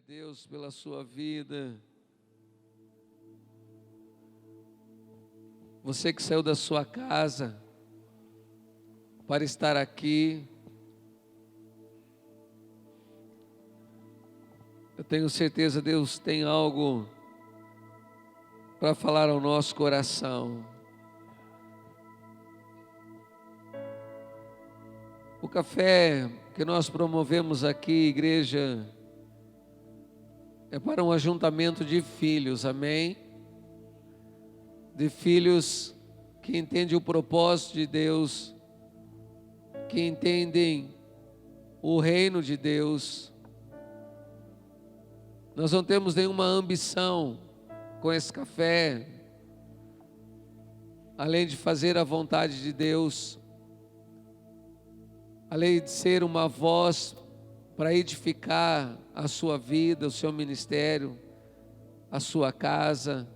Deus pela sua vida. Você que saiu da sua casa para estar aqui, eu tenho certeza que Deus tem algo para falar ao nosso coração. O café que nós promovemos aqui, igreja, é para um ajuntamento de filhos, amém? De filhos que entendem o propósito de Deus, que entendem o reino de Deus. Nós não temos nenhuma ambição com esse café, além de fazer a vontade de Deus, além de ser uma voz para edificar a sua vida, o seu ministério, a sua casa,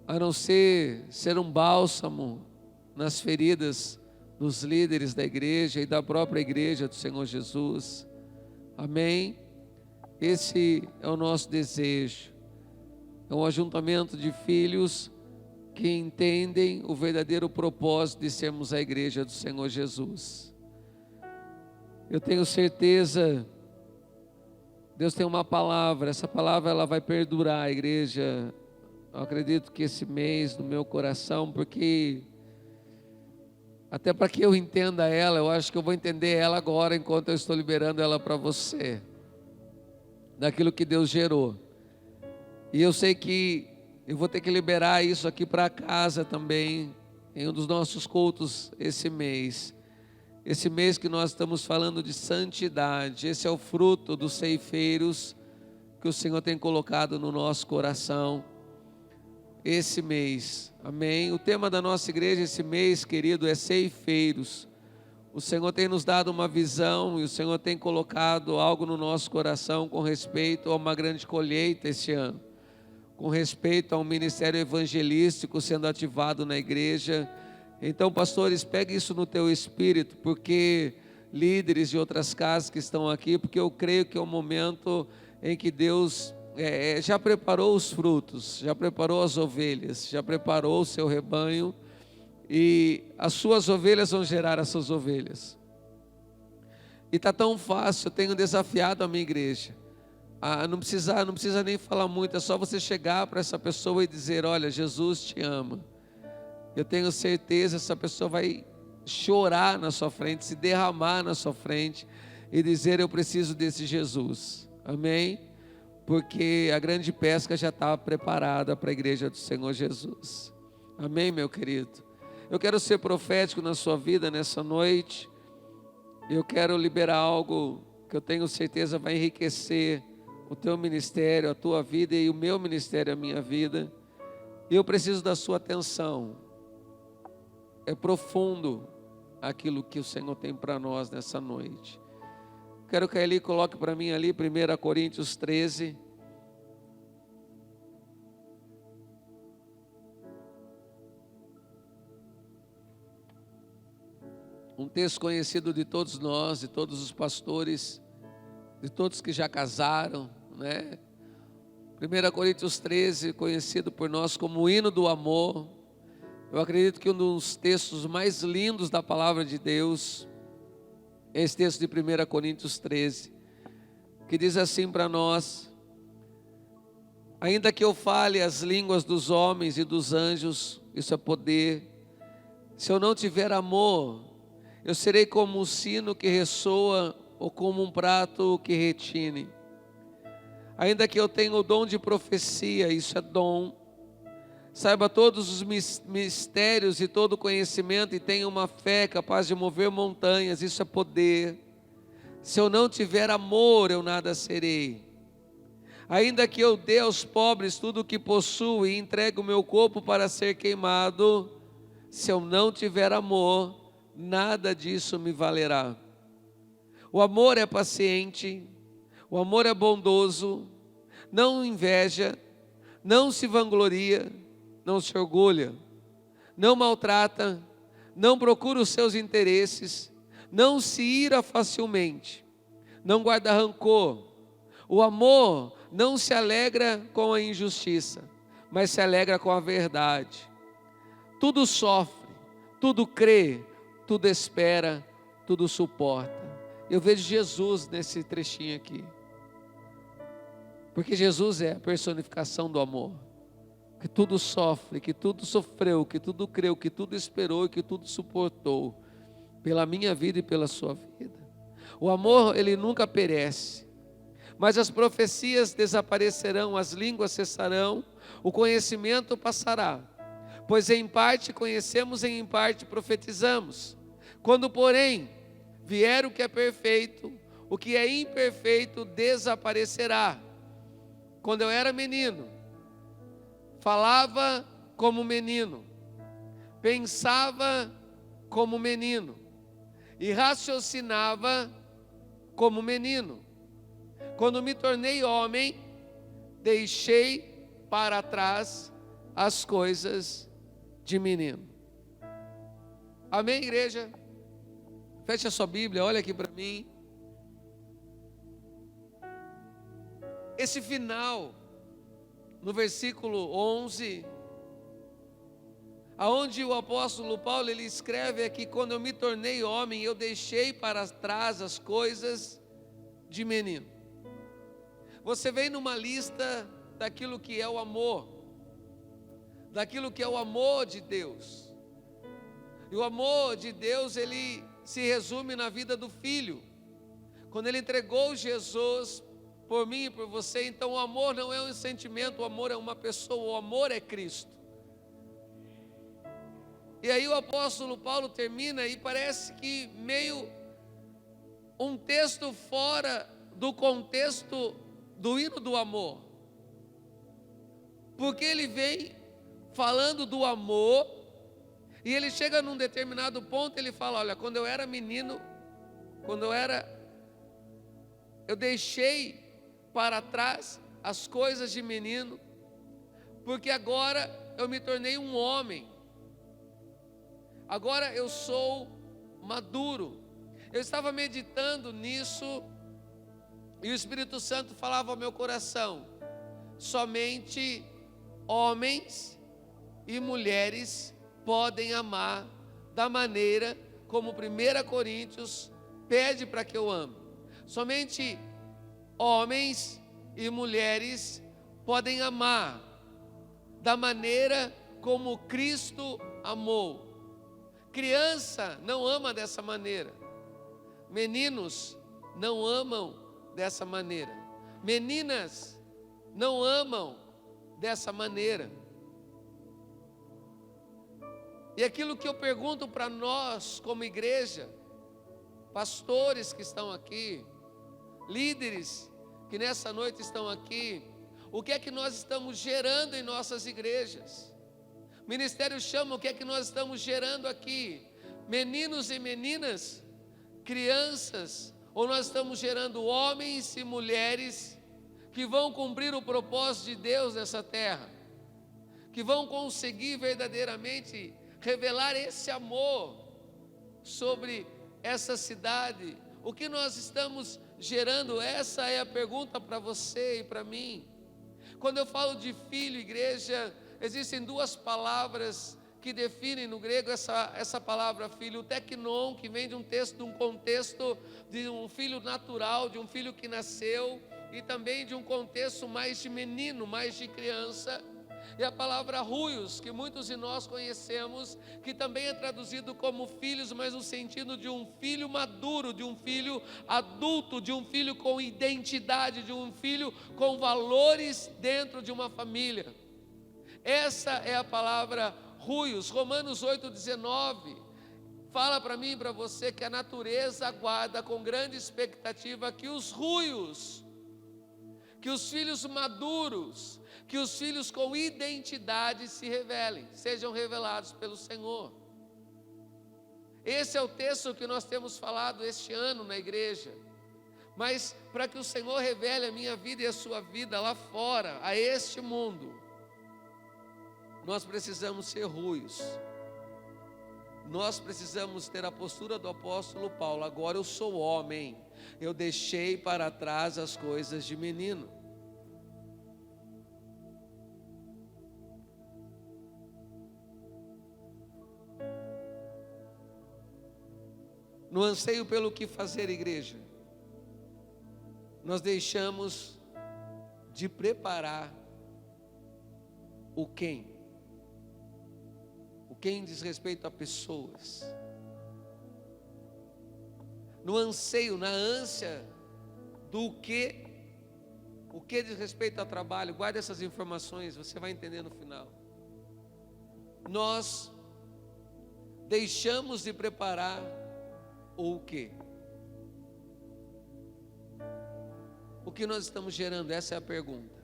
a não ser um bálsamo nas feridas dos líderes da igreja e da própria igreja do Senhor Jesus. Amém? Esse é o nosso desejo. É um ajuntamento de filhos que entendem o verdadeiro propósito de sermos a igreja do Senhor Jesus. Eu tenho certeza, Deus tem uma palavra, essa palavra ela vai perdurar, igreja. Eu acredito que esse mês no meu coração, porque até para que eu entenda ela, eu acho que eu vou entender ela agora enquanto eu estou liberando ela para você, daquilo que Deus gerou. E eu sei que eu vou ter que liberar isso aqui para casa também, em um dos nossos cultos esse mês. Esse mês que nós estamos falando de santidade, esse é o fruto dos ceifeiros que o Senhor tem colocado no nosso coração. Esse mês, amém? O tema da nossa igreja esse mês, querido, é ceifeiros. O Senhor tem nos dado uma visão e o Senhor tem colocado algo no nosso coração com respeito a uma grande colheita este ano, com respeito a um ministério evangelístico sendo ativado na igreja. Então, pastores, pegue isso no teu espírito, porque líderes de outras casas que estão aqui, porque eu creio que é um momento em que Deus já preparou os frutos, já preparou as ovelhas, já preparou o seu rebanho, e as suas ovelhas vão gerar as suas ovelhas. E está tão fácil, eu tenho desafiado a minha igreja. Não precisa nem falar muito, é só você chegar para essa pessoa e dizer: olha, Jesus te ama. Eu tenho certeza, essa pessoa vai chorar na sua frente, se derramar na sua frente e dizer: eu preciso desse Jesus, amém? Porque a grande pesca já está preparada para a igreja do Senhor Jesus, amém, meu querido? Eu quero ser profético na sua vida nessa noite. Eu quero liberar algo que eu tenho certeza vai enriquecer o teu ministério, a tua vida e o meu ministério, a minha vida. E eu preciso da sua atenção. É profundo aquilo que o Senhor tem para nós nessa noite. Quero que a Eli coloque para mim ali 1 Coríntios 13. Um texto conhecido de todos nós, de todos os pastores, de todos que já casaram, né? 1 Coríntios 13, conhecido por nós como o hino do amor. Eu acredito que um dos textos mais lindos da palavra de Deus é esse texto de 1 Coríntios 13, que diz assim para nós: ainda que eu fale as línguas dos homens e dos anjos, isso é poder, se eu não tiver amor, eu serei como um sino que ressoa ou como um prato que retine. Ainda que eu tenha o dom de profecia, isso é dom, saiba todos os mistérios e todo o conhecimento e tenha uma fé capaz de mover montanhas, isso é poder. Se eu não tiver amor, eu nada serei. Ainda que eu dê aos pobres tudo o que possuo e entregue o meu corpo para ser queimado, se eu não tiver amor, nada disso me valerá. O amor é paciente, o amor é bondoso, não inveja, não se vangloria, não se orgulha, não maltrata, não procura os seus interesses, não se ira facilmente, não guarda rancor, O amor não se alegra com a injustiça, mas se alegra com a verdade. Tudo sofre, tudo crê, tudo espera, tudo suporta. Eu vejo Jesus nesse trechinho aqui. Porque Jesus é a personificação do amor. Que tudo sofre, que tudo sofreu, que tudo creu, que tudo esperou e que tudo suportou. Pela minha vida e pela sua vida. O amor, ele nunca perece. Mas as profecias desaparecerão, as línguas cessarão, o conhecimento passará. Pois em parte conhecemos e em parte profetizamos. Quando, porém, vier o que é perfeito, o que é imperfeito desaparecerá. Quando eu era menino, falava como menino, pensava como menino e raciocinava como menino. Quando me tornei homem, deixei para trás as coisas de menino. Amém, igreja? Feche a sua Bíblia, olha aqui para mim. Esse final, no versículo 11, aonde o apóstolo Paulo, ele escreve aqui: quando eu me tornei homem, eu deixei para trás as coisas de menino. Você vem numa lista daquilo que é o amor, daquilo que é o amor de Deus. E o amor de Deus, ele se resume na vida do Filho. Quando ele entregou Jesus por mim e por você, então o amor não é um sentimento, o amor é uma pessoa, o amor é Cristo. E aí o apóstolo Paulo termina e parece que meio um texto fora do contexto do hino do amor. Porque ele vem falando do amor e ele chega num determinado ponto, ele fala: olha, quando eu era menino, eu deixei para trás as coisas de menino, porque agora eu me tornei um homem, agora eu sou maduro. Eu estava meditando nisso e o Espírito Santo falava ao meu coração: somente homens e mulheres podem amar da maneira como 1 Coríntios pede para que eu ame. Somente homens e mulheres podem amar da maneira como Cristo amou. Criança não ama dessa maneira. Meninos não amam dessa maneira. Meninas não amam dessa maneira. E aquilo que eu pergunto para nós como igreja, pastores que estão aqui, líderes que nessa noite estão aqui, o que é que nós estamos gerando em nossas igrejas? Ministério Chama, o que é que nós estamos gerando aqui? Meninos e meninas, crianças, ou nós estamos gerando homens e mulheres que vão cumprir o propósito de Deus nessa terra, que vão conseguir verdadeiramente revelar esse amor sobre essa cidade? O que nós estamos gerando? Essa é a pergunta para você e para mim. Quando eu falo de filho, igreja, existem duas palavras que definem no grego essa palavra filho: o teknon, que vem de um contexto de um filho natural, de um filho que nasceu, e também de um contexto mais de menino, mais de criança. E a palavra ruios, que muitos de nós conhecemos, que também é traduzido como filhos, mas no sentido de um filho maduro, de um filho adulto, de um filho com identidade, de um filho com valores dentro de uma família. Essa é a palavra ruios. Romanos 8,19 fala para mim e para você que a natureza aguarda com grande expectativa que os ruios, que os filhos maduros, que os filhos com identidade se revelem, sejam revelados pelo Senhor. Esse é o texto que nós temos falado este ano na igreja. Mas para que o Senhor revele a minha vida e a sua vida lá fora, a este mundo, nós precisamos ser ruios. Nós precisamos ter a postura do apóstolo Paulo: agora eu sou homem, eu deixei para trás as coisas de menino. No anseio pelo que fazer, igreja, nós deixamos de preparar o quem. O quem diz respeito a pessoas. No anseio, na ânsia do que, o que diz respeito ao trabalho, guarde essas informações, você vai entender no final. Nós deixamos de preparar o quê? O que nós estamos gerando? Essa é a pergunta.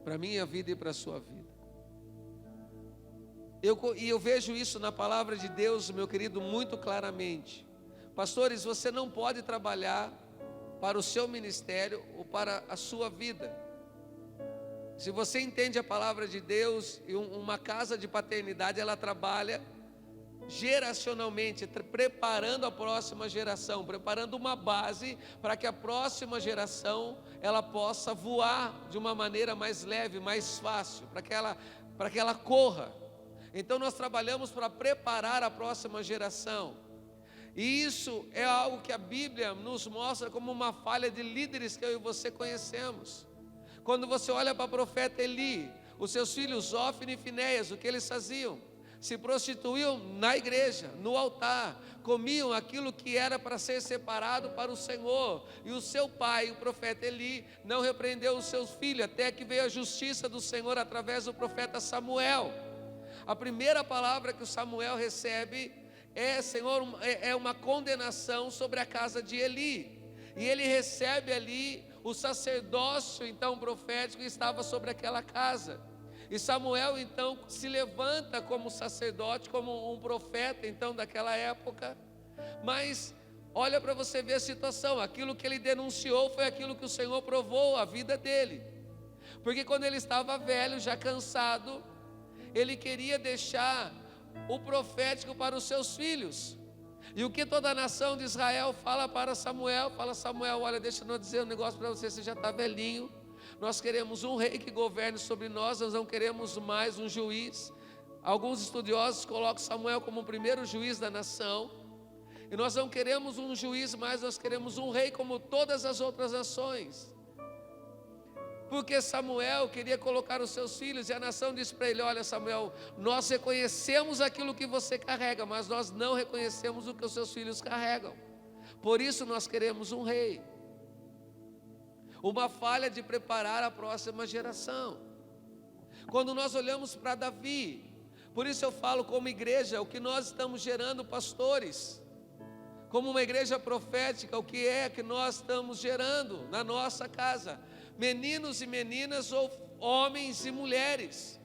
Para a minha vida e para a sua vida. Eu vejo isso na palavra de Deus, meu querido, muito claramente. Pastores, você não pode trabalhar para o seu ministério ou para a sua vida. Se você entende a palavra de Deus, e uma casa de paternidade, ela trabalha geracionalmente, preparando a próxima geração, preparando uma base para que a próxima geração ela possa voar de uma maneira mais leve, mais fácil, para que ela corra. Então nós trabalhamos para preparar a próxima geração. E isso é algo que a Bíblia nos mostra como uma falha de líderes que eu e você conhecemos. Quando você olha para o profeta Eli, os seus filhos Ófni e Finéias, o que eles faziam? Se prostituíam na igreja, no altar, comiam aquilo que era para ser separado para o Senhor. E o seu pai, o profeta Eli, não repreendeu os seus filhos, até que veio a justiça do Senhor através do profeta Samuel. A primeira palavra que o Samuel recebe é uma condenação sobre a casa de Eli. E ele recebe ali o sacerdócio então profético que estava sobre aquela casa. E Samuel então se levanta como sacerdote, como um profeta então daquela época. Mas olha para você ver a situação, aquilo que ele denunciou foi aquilo que o Senhor provou a vida dele. Porque quando ele estava velho, já cansado, ele queria deixar o profético para os seus filhos. E o que toda a nação de Israel fala para Samuel? Fala: Samuel, olha, deixa eu dizer um negócio para você, você já está velhinho. Nós queremos um rei que governe sobre nós não queremos mais um juiz. Alguns estudiosos colocam Samuel como o primeiro juiz da nação. E nós não queremos um juiz mais, nós queremos um rei como todas as outras nações. Porque Samuel queria colocar os seus filhos, e a nação disse para ele: olha, Samuel, nós reconhecemos aquilo que você carrega, mas nós não reconhecemos o que os seus filhos carregam. Por isso nós queremos um rei. Uma falha de preparar a próxima geração. Quando nós olhamos para Davi, por isso eu falo como igreja, o que nós estamos gerando, pastores, como uma igreja profética, o que é que nós estamos gerando na nossa casa? Meninos e meninas, ou homens e mulheres.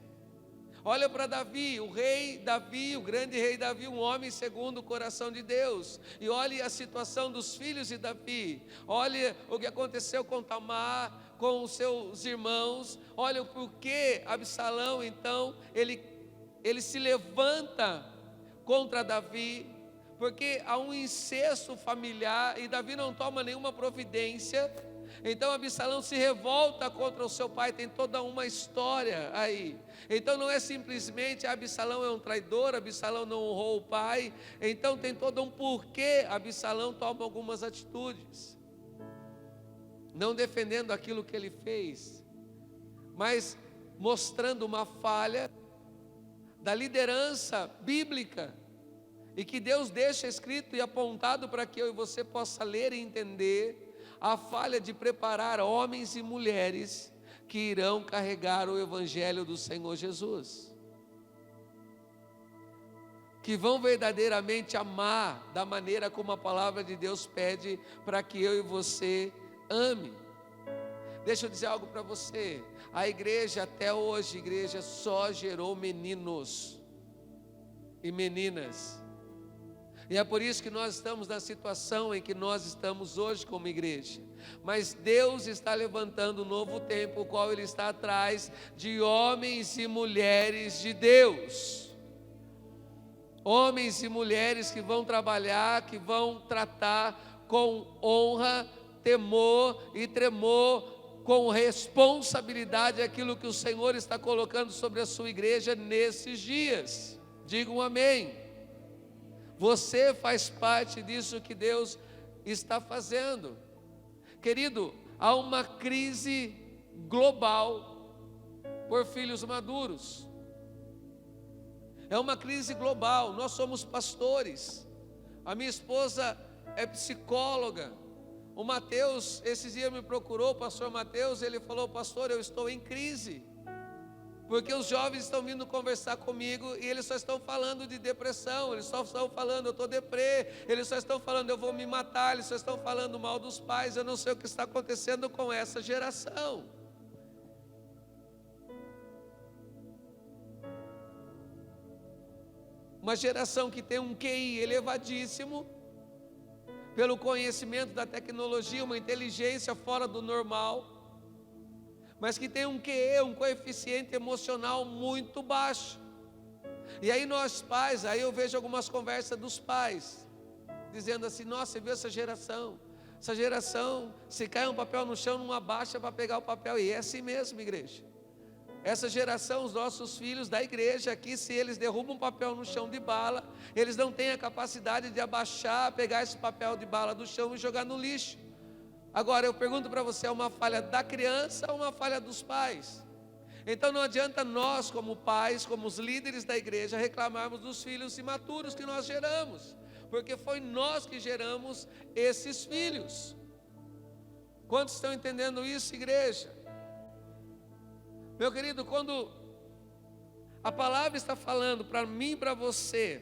Olha para Davi, o rei Davi, o grande rei Davi, um homem segundo o coração de Deus. E olhe a situação dos filhos de Davi. Olhe o que aconteceu com Tamar, com os seus irmãos. Olha o porquê Absalão, então, ele se levanta contra Davi, porque há um incesto familiar e Davi não toma nenhuma providência. Então Absalão se revolta contra o seu pai, tem toda uma história aí. Então não é simplesmente Absalão é um traidor, Absalão não honrou o pai. Então tem todo um porquê Absalão toma algumas atitudes, não defendendo aquilo que ele fez, mas mostrando uma falha da liderança bíblica, e que Deus deixa escrito e apontado para que eu e você possa ler e entender a falha de preparar homens e mulheres que irão carregar o evangelho do Senhor Jesus, que vão verdadeiramente amar da maneira como a palavra de Deus pede para que eu e você ame. Deixa eu dizer algo para você, a igreja até hoje, a igreja só gerou meninos e meninas. E é por isso que nós estamos na situação em que nós estamos hoje como igreja. Mas Deus está levantando um novo tempo, o qual Ele está atrás de homens e mulheres de Deus. Homens e mulheres que vão trabalhar, que vão tratar com honra, temor e tremor, com responsabilidade aquilo que o Senhor está colocando sobre a sua igreja nesses dias. Diga um amém. Você faz parte disso que Deus está fazendo. Querido, há uma crise global por filhos maduros. É uma crise global. Nós somos pastores. A minha esposa é psicóloga. O Mateus, esses dias me procurou, o pastor Mateus, ele falou: pastor, eu estou em crise, porque os jovens estão vindo conversar comigo e eles só estão falando de depressão, eles só estão falando, eu estou deprê, eles só estão falando, eu vou me matar, eles só estão falando mal dos pais, eu não sei o que está acontecendo com essa geração. Uma geração que tem um QI elevadíssimo, pelo conhecimento da tecnologia, uma inteligência fora do normal, mas que tem um QE, um coeficiente emocional muito baixo. E aí nós pais, aí eu vejo algumas conversas dos pais, dizendo assim: nossa, você viu essa geração, se cai um papel no chão, não abaixa para pegar o papel. E é assim mesmo, igreja. Essa geração, os nossos filhos da igreja aqui, se eles derrubam um papel no chão de bala, eles não têm a capacidade de abaixar, pegar esse papel de bala do chão e jogar no lixo. Agora eu pergunto para você, é uma falha da criança ou uma falha dos pais? Então não adianta nós, como pais, como os líderes da igreja, reclamarmos dos filhos imaturos que nós geramos, porque foi nós que geramos esses filhos. Quantos estão entendendo isso, igreja? Meu querido, quando a palavra está falando para mim e para você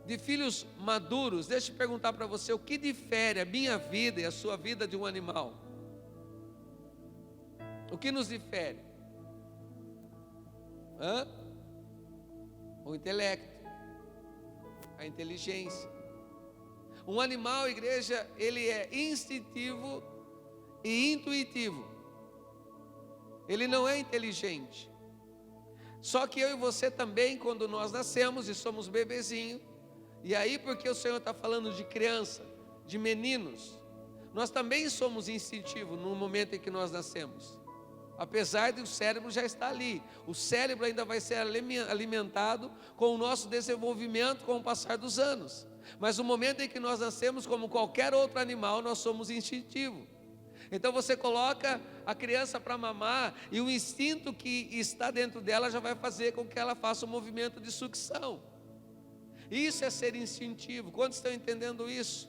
de filhos maduros, deixa eu perguntar para você: o que difere a minha vida e a sua vida de um animal? O que nos difere? O intelecto, a inteligência. Um animal, igreja, ele é instintivo e intuitivo. Ele não é inteligente. Só que eu e você também, quando nós nascemos e somos bebezinho, e aí porque o Senhor está falando de criança, de meninos, nós também somos instintivos no momento em que nós nascemos. Apesar de o cérebro já estar ali, o cérebro ainda vai ser alimentado com o nosso desenvolvimento com o passar dos anos. Mas no momento em que nós nascemos, como qualquer outro animal, nós somos instintivos. Então você coloca a criança para mamar e o instinto que está dentro dela já vai fazer com que ela faça um movimento de sucção. Isso é ser instintivo. Quantos estão entendendo isso?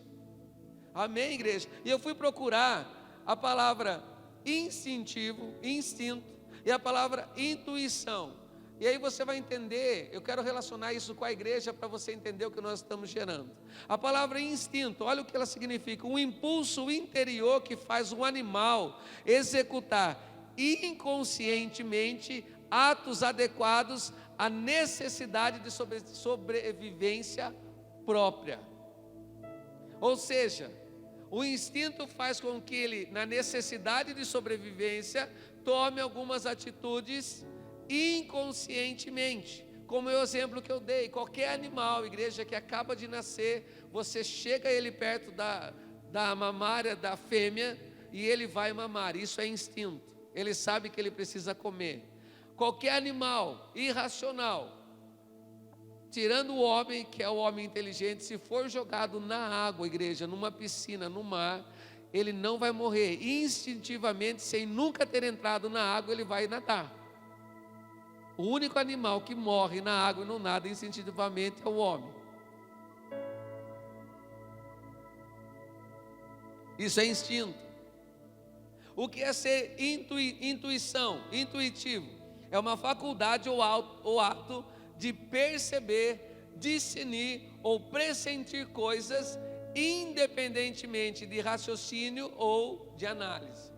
Amém, igreja? E eu fui procurar a palavra instintivo, instinto, e a palavra intuição. E aí você vai entender, eu quero relacionar isso com a igreja para você entender o que nós estamos gerando. A palavra instinto, olha o que ela significa: um impulso interior que faz um animal executar inconscientemente atos adequados à necessidade de sobrevivência própria. Ou seja, o instinto faz com que ele, na necessidade de sobrevivência, tome algumas atitudes inconscientemente, como o exemplo que eu dei. Qualquer animal, igreja, que acaba de nascer, você chega ele perto da mamária da fêmea e ele vai mamar. Isso é instinto, ele sabe que ele precisa comer. Qualquer animal irracional, tirando o homem, que é o homem inteligente, se for jogado na água, igreja, numa piscina, no mar, ele não vai morrer. Instintivamente, sem nunca ter entrado na água, ele vai nadar. O único animal que morre na água e não nada instintivamente é o homem. Isso é instinto. O que é ser intuição? Intuitivo é uma faculdade ou ato de perceber, discernir ou pressentir coisas independentemente de raciocínio ou de análise.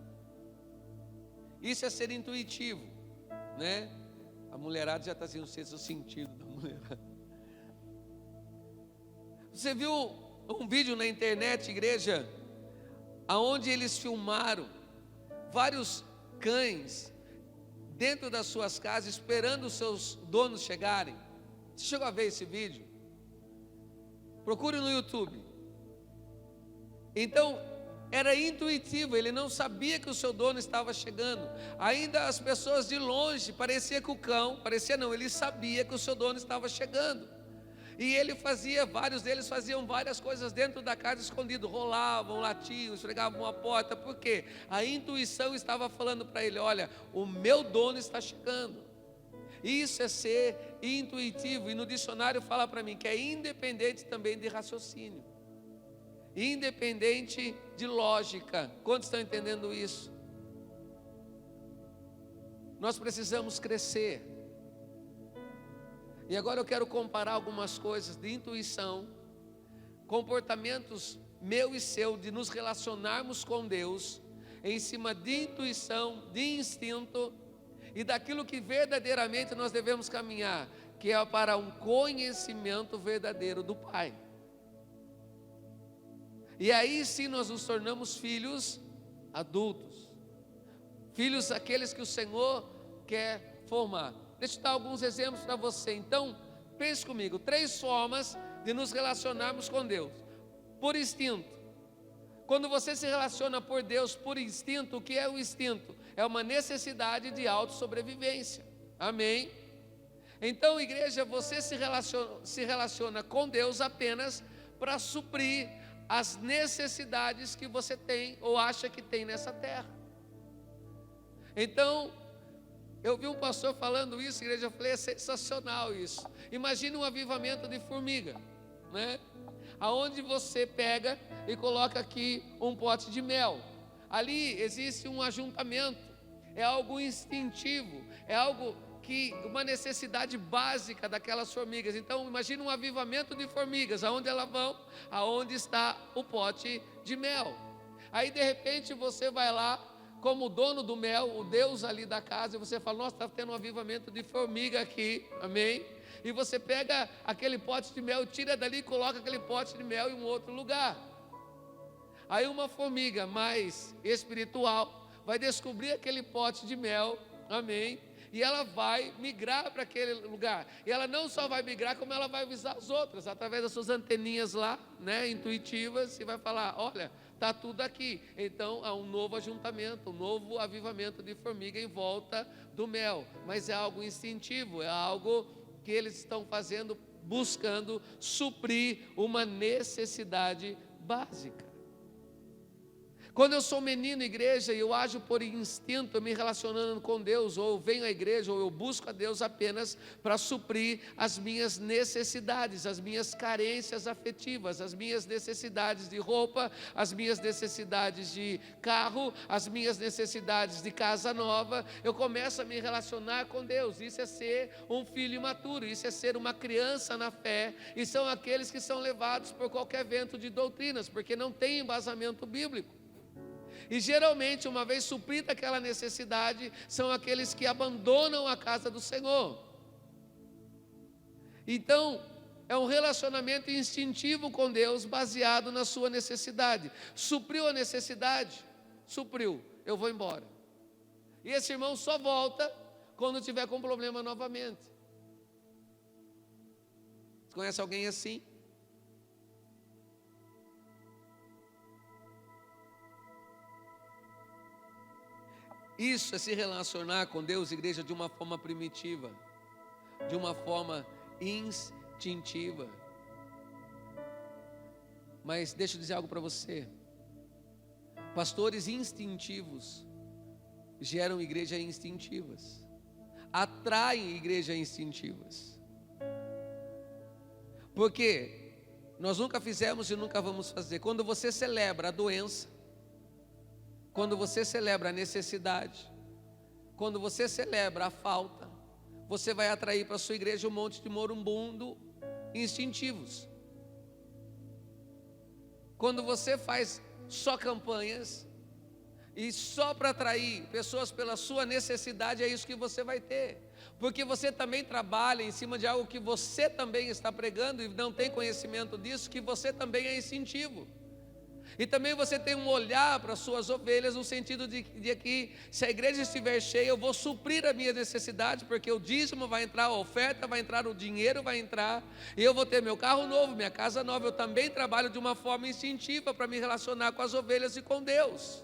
Isso é ser intuitivo, né? A mulherada já está sendo o sexto sentido da mulherada. Você viu um vídeo na internet, igreja, aonde eles filmaram vários cães dentro das suas casas, esperando os seus donos chegarem? Você chegou a ver esse vídeo? Procure no YouTube. Então, era intuitivo, ele não sabia que o seu dono estava chegando. Ainda as pessoas de longe, parecia que o cão, parecia não, ele sabia que o seu dono estava chegando. E ele vários deles faziam várias coisas dentro da casa escondido, rolavam, latiam, esfregavam a porta, porque a intuição estava falando para ele: olha, o meu dono está chegando. Isso é ser intuitivo, e no dicionário fala para mim que é independente também de raciocínio, independente de lógica. Quantos estão entendendo isso? Nós precisamos crescer. E agora eu quero comparar algumas coisas de intuição, comportamentos meu e seu, de nos relacionarmos com Deus, em cima de intuição, de instinto, e daquilo que verdadeiramente nós devemos caminhar, que é para um conhecimento verdadeiro do Pai. E aí sim nós nos tornamos filhos adultos, filhos aqueles que o Senhor quer formar. Deixa eu dar alguns exemplos para você. Então, pense comigo, 3 formas de nos relacionarmos com Deus. Por instinto. Quando você se relaciona por Deus por instinto, o que é o instinto? É uma necessidade de autossobrevivência. Amém? Então, igreja, você se relaciona com Deus apenas para suprir as necessidades que você tem ou acha que tem nessa terra. Então, eu vi um pastor falando isso, igreja, eu falei, é sensacional isso. Imagina um avivamento de formiga, né? Aonde você pega e coloca aqui um pote de mel. Ali existe um ajuntamento, é algo instintivo, é algo que, uma necessidade básica daquelas formigas. Então, imagina um avivamento de formigas, aonde elas vão? Aonde está o pote de mel. Aí, de repente, você vai lá, como o dono do mel, o Deus ali da casa, e você fala, nossa, está tendo um avivamento de formiga aqui, amém? E você pega aquele pote de mel, tira dali e coloca aquele pote de mel em um outro lugar. Aí uma formiga mais espiritual vai descobrir aquele pote de mel, amém? E ela vai migrar para aquele lugar. E ela não só vai migrar, como ela vai avisar as outras, através das suas anteninhas lá, né, intuitivas, e vai falar, olha, está tudo aqui. Então há um novo ajuntamento, um novo avivamento de formiga em volta do mel. Mas é algo instintivo, é algo que eles estão fazendo, buscando suprir uma necessidade básica. Quando eu sou menino, igreja, e eu ajo por instinto, me relacionando com Deus, ou eu venho à igreja, ou eu busco a Deus apenas para suprir as minhas necessidades, as minhas carências afetivas, as minhas necessidades de roupa, as minhas necessidades de carro, as minhas necessidades de casa nova, eu começo a me relacionar com Deus. Isso é ser um filho imaturo, isso é ser uma criança na fé, e são aqueles que são levados por qualquer vento de doutrinas, porque não tem embasamento bíblico. E geralmente, uma vez suprida aquela necessidade, são aqueles que abandonam a casa do Senhor. Então, é um relacionamento instintivo com Deus, baseado na sua necessidade. Supriu a necessidade? Supriu, eu vou embora. E esse irmão só volta quando tiver com problema novamente. Você conhece alguém assim? Isso é se relacionar com Deus, igreja, de uma forma primitiva, de uma forma instintiva. Mas deixa eu dizer algo para você. Pastores instintivos geram igrejas instintivas, atraem igrejas instintivas. Porque nós nunca fizemos e nunca vamos fazer. Quando você celebra a doença, quando você celebra a necessidade, quando você celebra a falta, você vai atrair para a sua igreja um monte de moribundo instintivos. Quando você faz só campanhas e só para atrair pessoas pela sua necessidade, é isso que você vai ter. Porque você também trabalha em cima de algo que você também está pregando e não tem conhecimento disso, que você também é instintivo. E também você tem um olhar para as suas ovelhas, no sentido de que se a igreja estiver cheia, eu vou suprir a minha necessidade, porque o dízimo vai entrar, a oferta vai entrar, o dinheiro vai entrar, e eu vou ter meu carro novo, minha casa nova. Eu também trabalho de uma forma instintiva para me relacionar com as ovelhas e com Deus.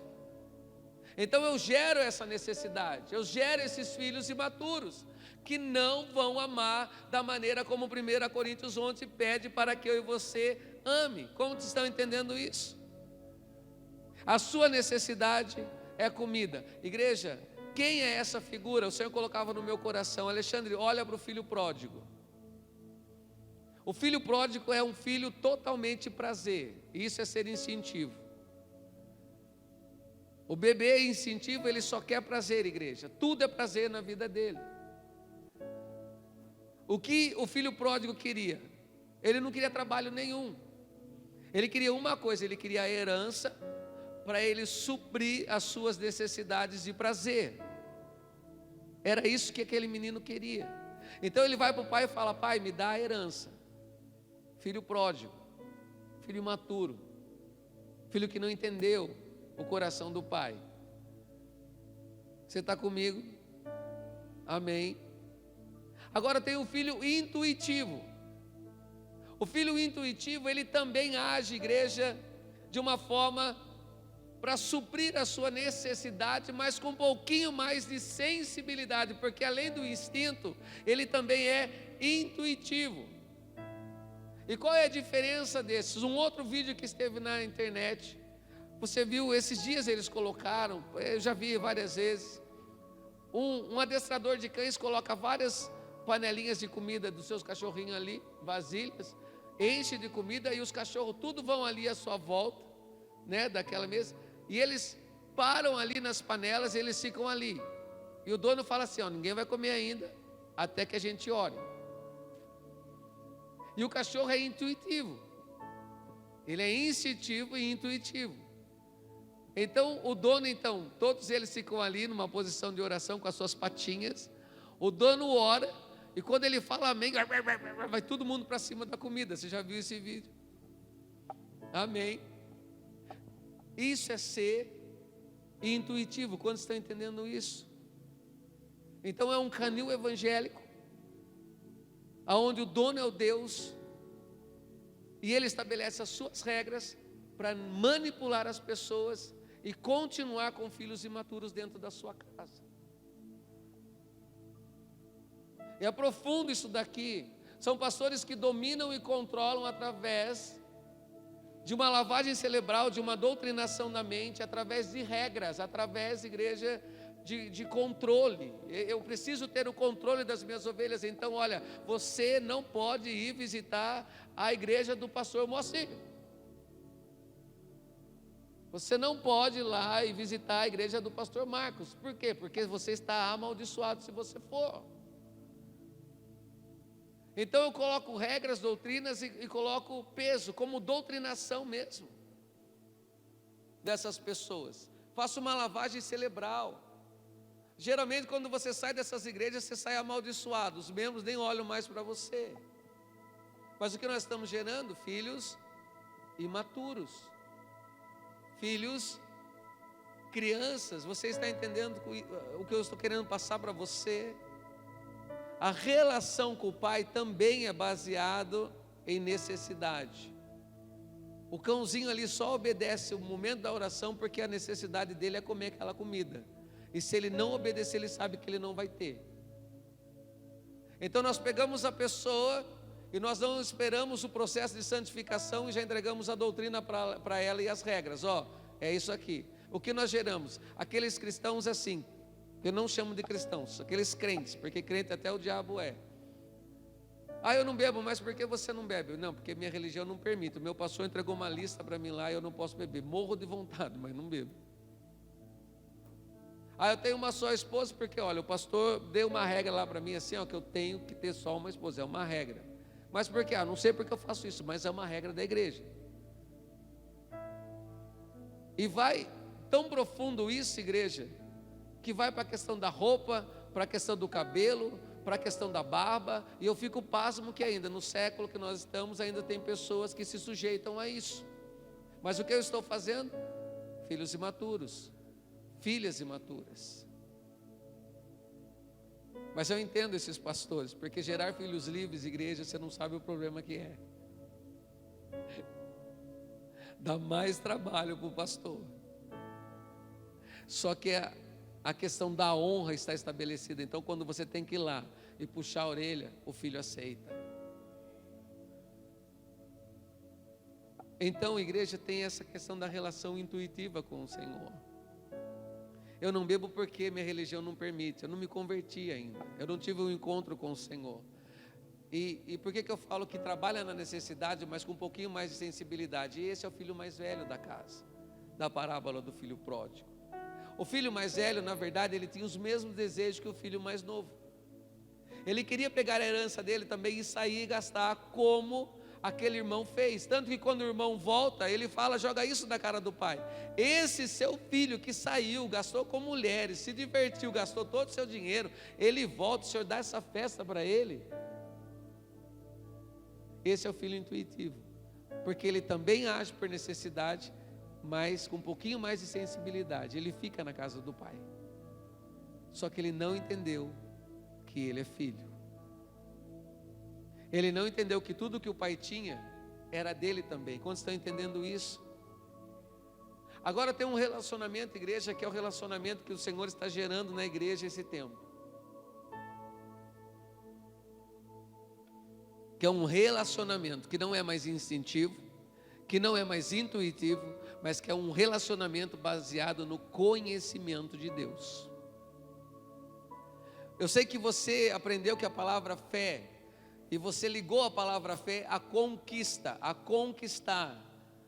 Então eu gero essa necessidade, eu gero esses filhos imaturos, que não vão amar da maneira como 1 Coríntios 11 pede para que eu e você ame. Como vocês estão entendendo isso? A sua necessidade é comida. Igreja, quem é essa figura? O Senhor colocava no meu coração. Alexandre, olha para o filho pródigo. O filho pródigo é um filho totalmente prazer. Isso é ser instintivo. O bebê instintivo, ele só quer prazer, igreja. Tudo é prazer na vida dele. O que o filho pródigo queria? Ele não queria trabalho nenhum. Ele queria uma coisa, ele queria a herança, para ele suprir as suas necessidades de prazer. Era isso que aquele menino queria. Então ele vai para o pai e fala: pai, me dá a herança. Filho pródigo, filho imaturo, filho que não entendeu o coração do pai. Você está comigo? Amém. Agora tem o filho intuitivo. O filho intuitivo, ele também age, igreja, de uma forma para suprir a sua necessidade, mas com um pouquinho mais de sensibilidade, porque além do instinto, ele também é intuitivo. E qual é a diferença desses? Um outro vídeo que esteve na internet, você viu, esses dias eles colocaram, eu já vi várias vezes, um adestrador de cães coloca várias panelinhas de comida dos seus cachorrinhos ali, vasilhas, enche de comida e os cachorros tudo vão ali à sua volta, né, daquela mesa, e eles param ali nas panelas, eles ficam ali, e o dono fala assim: ó, ninguém vai comer ainda, até que a gente ore. E o cachorro é intuitivo, ele é instintivo e intuitivo. Então o dono, todos eles ficam ali numa posição de oração com as suas patinhas, o dono ora, e quando ele fala amém, vai todo mundo para cima da comida. Você já viu esse vídeo? Amém. Isso é ser intuitivo. Quando estão entendendo isso? Então é um canil evangélico, aonde o dono é o Deus, e ele estabelece as suas regras para manipular as pessoas e continuar com filhos imaturos dentro da sua casa. É profundo isso daqui. São pastores que dominam e controlam através de uma lavagem cerebral, de uma doutrinação na mente, através de regras, através, igreja, de controle. Eu preciso ter o controle das minhas ovelhas. Então, olha, você não pode ir visitar a igreja do pastor Moacir. Você não pode ir lá e visitar a igreja do pastor Marcos. Por quê? Porque você está amaldiçoado se você for. Então eu coloco regras, doutrinas e coloco peso, como doutrinação mesmo, dessas pessoas. Faço uma lavagem cerebral. Geralmente quando você sai dessas igrejas, você sai amaldiçoado. Os membros nem olham mais para você. Mas o que nós estamos gerando? Filhos imaturos. Filhos, crianças. Você está entendendo o que eu estou querendo passar para você? A relação com o pai também é baseado em necessidade. O cãozinho ali só obedece o momento da oração porque a necessidade dele é comer aquela comida. E se ele não obedecer, ele sabe que ele não vai ter. Então nós pegamos a pessoa e nós não esperamos o processo de santificação e já entregamos a doutrina para ela e as regras. Ó, é isso aqui. O que nós geramos? Aqueles cristãos assim, eu não chamo de cristãos, aqueles crentes, porque crente até o diabo é. Ah, eu não bebo, mas por que você não bebe? Não, porque minha religião não permite. O meu pastor entregou uma lista para mim lá e eu não posso beber. Morro de vontade, mas não bebo. Ah, eu tenho uma só esposa, porque olha, o pastor deu uma regra lá para mim assim, ó, que eu tenho que ter só uma esposa, é uma regra. Mas por quê? Ah, não sei porque eu faço isso, mas é uma regra da igreja. E vai tão profundo isso, igreja, que vai para a questão da roupa, para a questão do cabelo, para a questão da barba, e eu fico pasmo que ainda no século que nós estamos, ainda tem pessoas que se sujeitam a isso. Mas o que eu estou fazendo? Filhos imaturos, filhas imaturas. Mas eu entendo esses pastores, porque gerar filhos livres, igreja, você não sabe o problema que é. Dá mais trabalho para o pastor. Só que a questão da honra está estabelecida. Então, quando você tem que ir lá e puxar a orelha, o filho aceita. Então, a igreja tem essa questão da relação intuitiva com o Senhor. Eu não bebo porque minha religião não permite. Eu não me converti ainda. Eu não tive um encontro com o Senhor. E por que eu falo que trabalha na necessidade, mas com um pouquinho mais de sensibilidade? E esse é o filho mais velho da casa, da parábola do filho pródigo. O filho mais velho, na verdade, ele tinha os mesmos desejos que o filho mais novo. Ele queria pegar a herança dele também e sair e gastar como aquele irmão fez. Tanto que quando o irmão volta, ele fala, joga isso na cara do pai. Esse seu filho que saiu, gastou com mulheres, se divertiu, gastou todo o seu dinheiro, ele volta, o senhor dá essa festa para ele. Esse é o filho intuitivo, porque ele também age por necessidade, mas com um pouquinho mais de sensibilidade. Ele fica na casa do pai. Só que ele não entendeu que ele é filho. Ele não entendeu que tudo que o pai tinha era dele também. Quantos estão entendendo isso? Agora tem um relacionamento, igreja, que é o relacionamento que o Senhor está gerando na igreja esse tempo. Que é um relacionamento que não é mais instintivo, que não é mais intuitivo, mas que é um relacionamento baseado no conhecimento de Deus. Eu sei que você aprendeu que a palavra fé, e você ligou a palavra fé à conquista, a conquistar,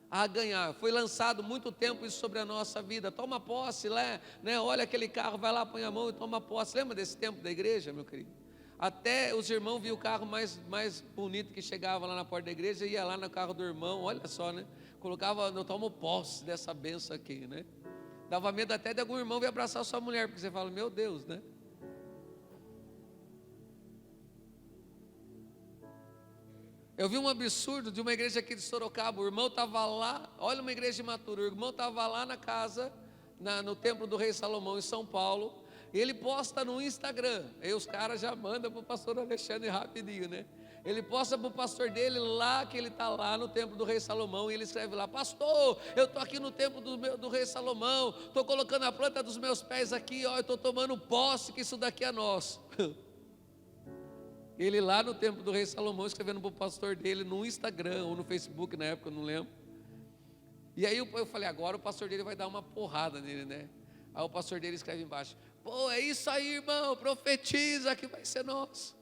a ganhar. Foi lançado muito tempo isso sobre a nossa vida. Toma posse lá, né? Olha aquele carro, vai lá, põe a mão e toma posse. Lembra desse tempo da igreja, meu querido? Até os irmãos viam o carro mais bonito que chegava lá na porta da igreja, ia lá no carro do irmão, olha só, né? Colocava, eu tomo posse dessa benção aqui, né? Dava medo até de algum irmão vir abraçar a sua mulher, porque você fala, meu Deus, né? Eu vi um absurdo de uma igreja aqui de Sorocaba, o irmão estava lá, olha uma igreja imatura, o irmão estava lá na casa, no templo do rei Salomão em São Paulo, e ele posta no Instagram, aí os caras já mandam para o pastor Alexandre rapidinho, né? Ele posta para o pastor dele lá, que ele está lá no templo do rei Salomão, e ele escreve lá, pastor, eu estou aqui no templo do rei Salomão, estou colocando a planta dos meus pés aqui, ó, eu estou tomando posse que isso daqui é nosso. Ele lá no templo do rei Salomão, escrevendo para o pastor dele no Instagram, ou no Facebook na época, eu não lembro. E aí eu falei, agora o pastor dele vai dar uma porrada nele, né? Aí o pastor dele escreve embaixo, pô, é isso aí, irmão, profetiza que vai ser nosso.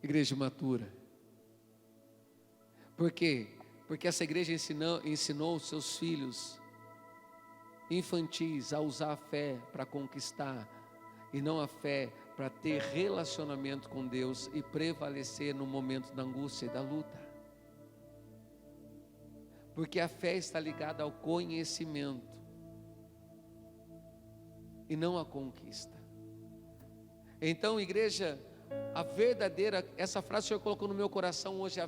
Igreja matura. Por quê? Porque essa igreja ensinou os seus filhos infantis a usar a fé para conquistar, e não a fé para ter relacionamento com Deus e prevalecer no momento da angústia e da luta. Porque a fé está ligada ao conhecimento e não à conquista. Então, igreja, a verdadeira, essa frase o Senhor colocou no meu coração hoje, a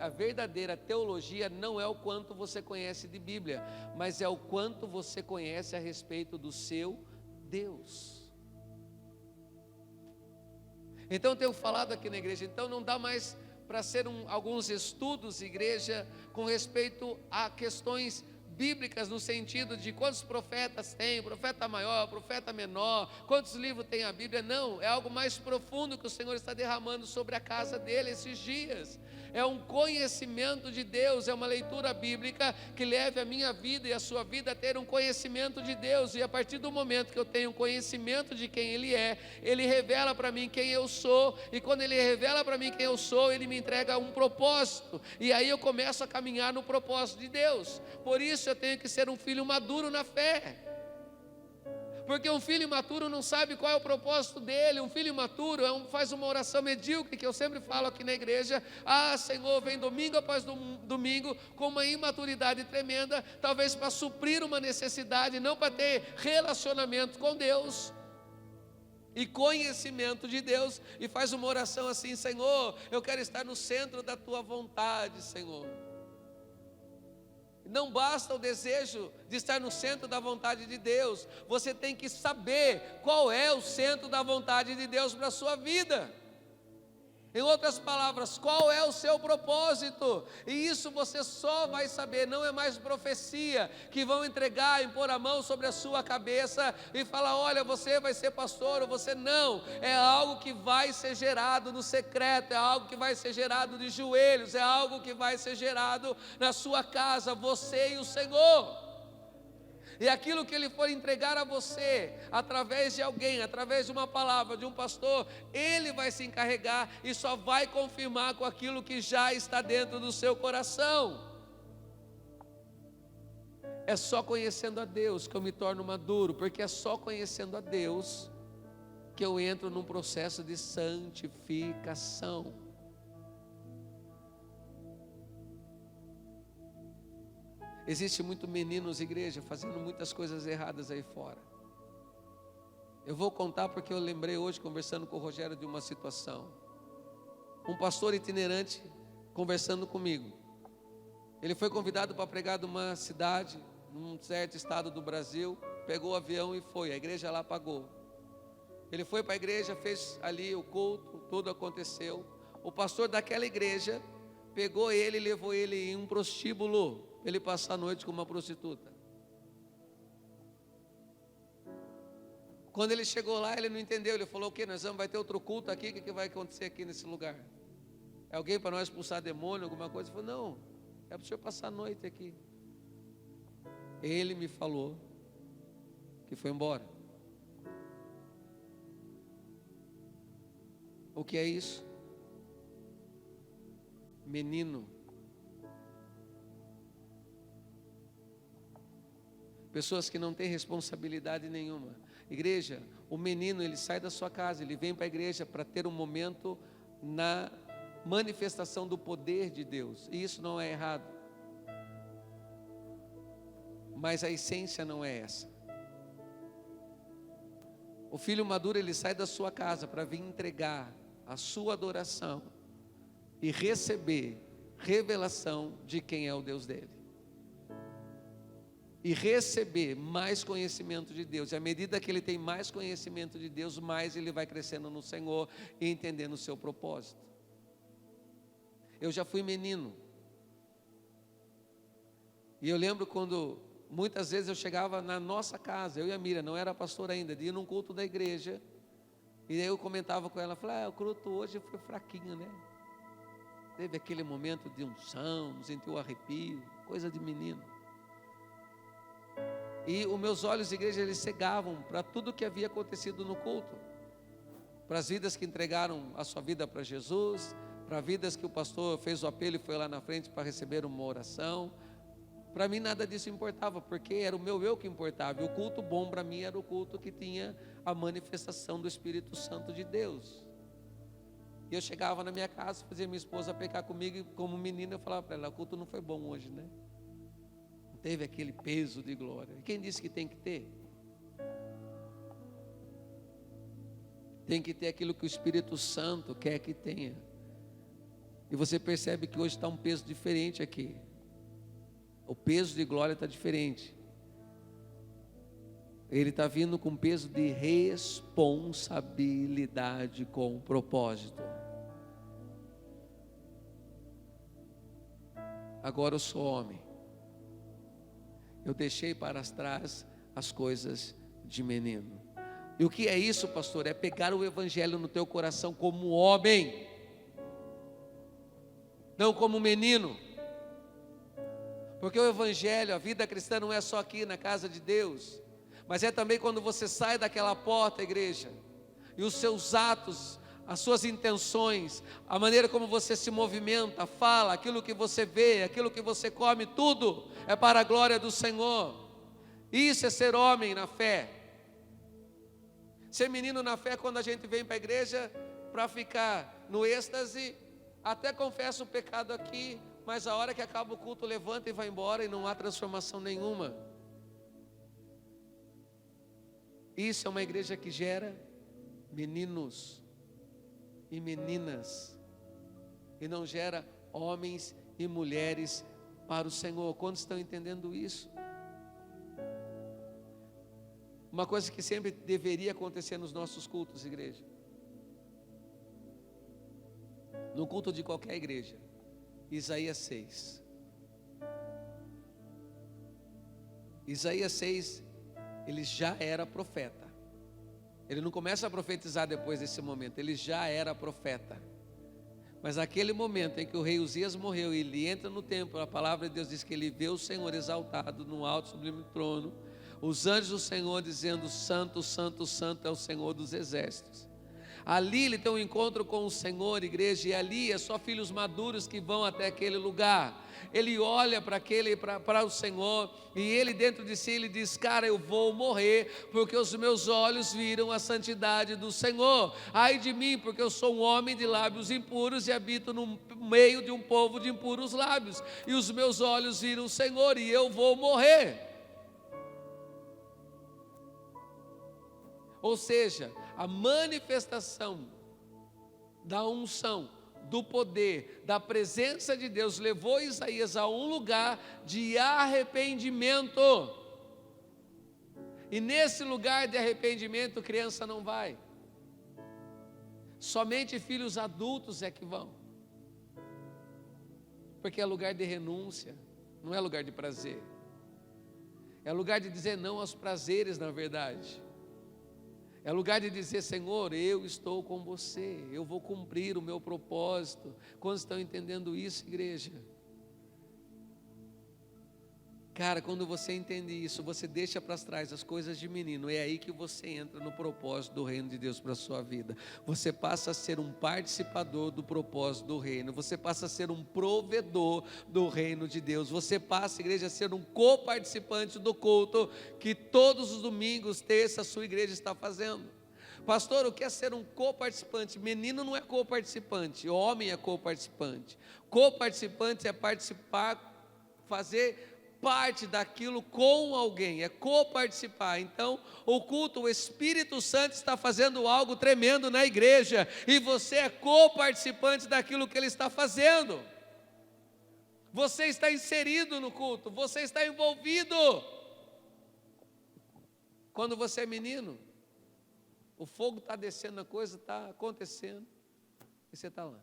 verdadeira teologia não é o quanto você conhece de Bíblia, mas é o quanto você conhece a respeito do seu Deus. Então eu tenho falado aqui na igreja, então não dá mais para ser alguns estudos, igreja, com respeito a questões bíblicas, no sentido de quantos profetas tem, profeta maior, profeta menor, quantos livros tem a Bíblia. Não, é algo mais profundo que o Senhor está derramando sobre a casa dele esses dias. É um conhecimento de Deus, é uma leitura bíblica que leve a minha vida e a sua vida a ter um conhecimento de Deus. E a partir do momento que eu tenho um conhecimento de quem Ele é, Ele revela para mim quem eu sou, e quando Ele revela para mim quem eu sou, Ele me entrega um propósito, e aí eu começo a caminhar no propósito de Deus. Por isso eu tenho que ser um filho maduro na fé, porque um filho imaturo não sabe qual é o propósito dele. Um filho imaturo faz uma oração medíocre, que eu sempre falo aqui na igreja, Senhor, vem domingo após domingo, com uma imaturidade tremenda, talvez para suprir uma necessidade, não para ter relacionamento com Deus. e conhecimento de Deus, e faz uma oração assim: Senhor, eu quero estar no centro da tua vontade, Senhor. Não basta o desejo de estar no centro da vontade de Deus, você tem que saber qual é o centro da vontade de Deus para a sua vida. Em outras palavras, qual é o seu propósito? E isso você só vai saber, não é mais profecia que vão entregar, impor a mão sobre a sua cabeça e falar: olha, você vai ser pastor ou você não. É algo que vai ser gerado no secreto, é algo que vai ser gerado de joelhos, é algo que vai ser gerado na sua casa, você e o Senhor. E aquilo que Ele for entregar a você, através de alguém, através de uma palavra, de um pastor, Ele vai se encarregar e só vai confirmar com aquilo que já está dentro do seu coração. É só conhecendo a Deus que eu me torno maduro, porque é só conhecendo a Deus que eu entro num processo de santificação. Existe muito meninos, igreja, fazendo muitas coisas erradas aí fora. Eu vou contar porque eu lembrei hoje, conversando com o Rogério, de uma situação. Um pastor itinerante conversando comigo. Ele foi convidado para pregar de uma cidade, num certo estado do Brasil, pegou o avião e foi, a igreja lá pagou. Ele foi para a igreja, fez ali o culto, tudo aconteceu. O pastor daquela igreja pegou ele e levou ele em um prostíbulo, ele passar a noite com uma prostituta. Quando ele chegou lá, ele não entendeu. Ele falou: o que? Vai ter outro culto aqui? O que vai acontecer aqui nesse lugar? É alguém para nós expulsar demônio, alguma coisa? Ele falou: não, é para o senhor passar a noite aqui. Ele me falou que foi embora. O que é isso? Menino. Pessoas que não têm responsabilidade nenhuma. Igreja, o menino, ele sai da sua casa, ele vem para a igreja para ter um momento na manifestação do poder de Deus. E isso não é errado. Mas a essência não é essa. O filho maduro, ele sai da sua casa para vir entregar a sua adoração e receber revelação de quem é o Deus dele. E receber mais conhecimento de Deus. E à medida que ele tem mais conhecimento de Deus, mais ele vai crescendo no Senhor e entendendo o seu propósito. Eu já fui menino. E eu lembro quando muitas vezes eu chegava na nossa casa, eu e a Miriam, não era pastor ainda, de ir num culto da igreja. E aí eu comentava com ela, falava: o culto hoje foi fraquinho, né? Teve aquele momento de unção, sentiu o arrepio, coisa de menino. E os meus olhos, igreja, eles cegavam para tudo que havia acontecido no culto, para as vidas que entregaram a sua vida para Jesus, para vidas que o pastor fez o apelo e foi lá na frente para receber uma oração. Para mim nada disso importava, porque era o meu eu que importava. E o culto bom para mim era o culto que tinha a manifestação do Espírito Santo de Deus. E eu chegava na minha casa, fazia minha esposa pecar comigo, e como menina eu falava para ela: o culto não foi bom hoje, né? Teve aquele peso de glória. E quem disse que tem que ter? Tem que ter aquilo que o Espírito Santo quer que tenha. E você percebe que hoje está um peso diferente aqui. O peso de glória está diferente. Ele está vindo com peso de responsabilidade com propósito. Agora eu sou homem. Eu deixei para trás as coisas de menino. E o que é isso, pastor? É pegar o evangelho no teu coração como homem, não como menino. Porque o evangelho, a vida cristã não é só aqui na casa de Deus, mas é também quando você sai daquela porta, igreja, e os seus atos, as suas intenções, a maneira como você se movimenta, fala, aquilo que você vê, aquilo que você come, tudo é para a glória do Senhor. Isso é ser homem na fé. Ser menino na fé é quando a gente vem para a igreja para ficar no êxtase, até confessa o pecado aqui, mas a hora que acaba o culto levanta e vai embora e não há transformação nenhuma. Isso é uma igreja que gera meninos e meninas, e não gera homens e mulheres para o Senhor. Quantos estão entendendo isso? Uma coisa que sempre deveria acontecer nos nossos cultos, igreja, no culto de qualquer igreja, Isaías 6. Isaías 6, ele já era profeta. Ele não começa a profetizar depois desse momento, ele já era profeta. Mas naquele momento em que o rei Uzias morreu e ele entra no templo, a palavra de Deus diz que ele vê o Senhor exaltado no alto sublime trono, os anjos do Senhor dizendo: santo, santo, santo é o Senhor dos exércitos. Ali ele tem um encontro com o Senhor, igreja, e ali é só filhos maduros que vão até aquele lugar. Ele olha para o Senhor, e ele dentro de si, ele diz: cara, eu vou morrer, porque os meus olhos viram a santidade do Senhor. Ai de mim, porque eu sou um homem de lábios impuros e habito no meio de um povo de impuros lábios, e os meus olhos viram o Senhor, e eu vou morrer. Ou seja, a manifestação da unção, do poder, da presença de Deus levou Isaías a um lugar de arrependimento. E nesse lugar de arrependimento, criança não vai. Somente filhos adultos é que vão. Porque é lugar de renúncia, não é lugar de prazer. É lugar de dizer não aos prazeres, na verdade. É lugar de dizer: Senhor, eu estou com você, eu vou cumprir o meu propósito. Quantos estão entendendo isso, igreja? Cara, quando você entende isso, você deixa para trás as coisas de menino, é aí que você entra no propósito do reino de Deus para a sua vida. Você passa a ser um participador do propósito do reino, você passa a ser um provedor do reino de Deus, você passa, igreja, a ser um coparticipante do culto que todos os domingos, terça, a sua igreja está fazendo. Pastor, o que é ser um coparticipante? Menino não é coparticipante, homem é coparticipante. Coparticipante é participar, fazer parte daquilo com alguém, é coparticipar. Então, o culto, o Espírito Santo está fazendo algo tremendo na igreja, e você é coparticipante daquilo que ele está fazendo. Você está inserido no culto, você está envolvido. Quando você é menino, o fogo está descendo, a coisa está acontecendo, e você está lá.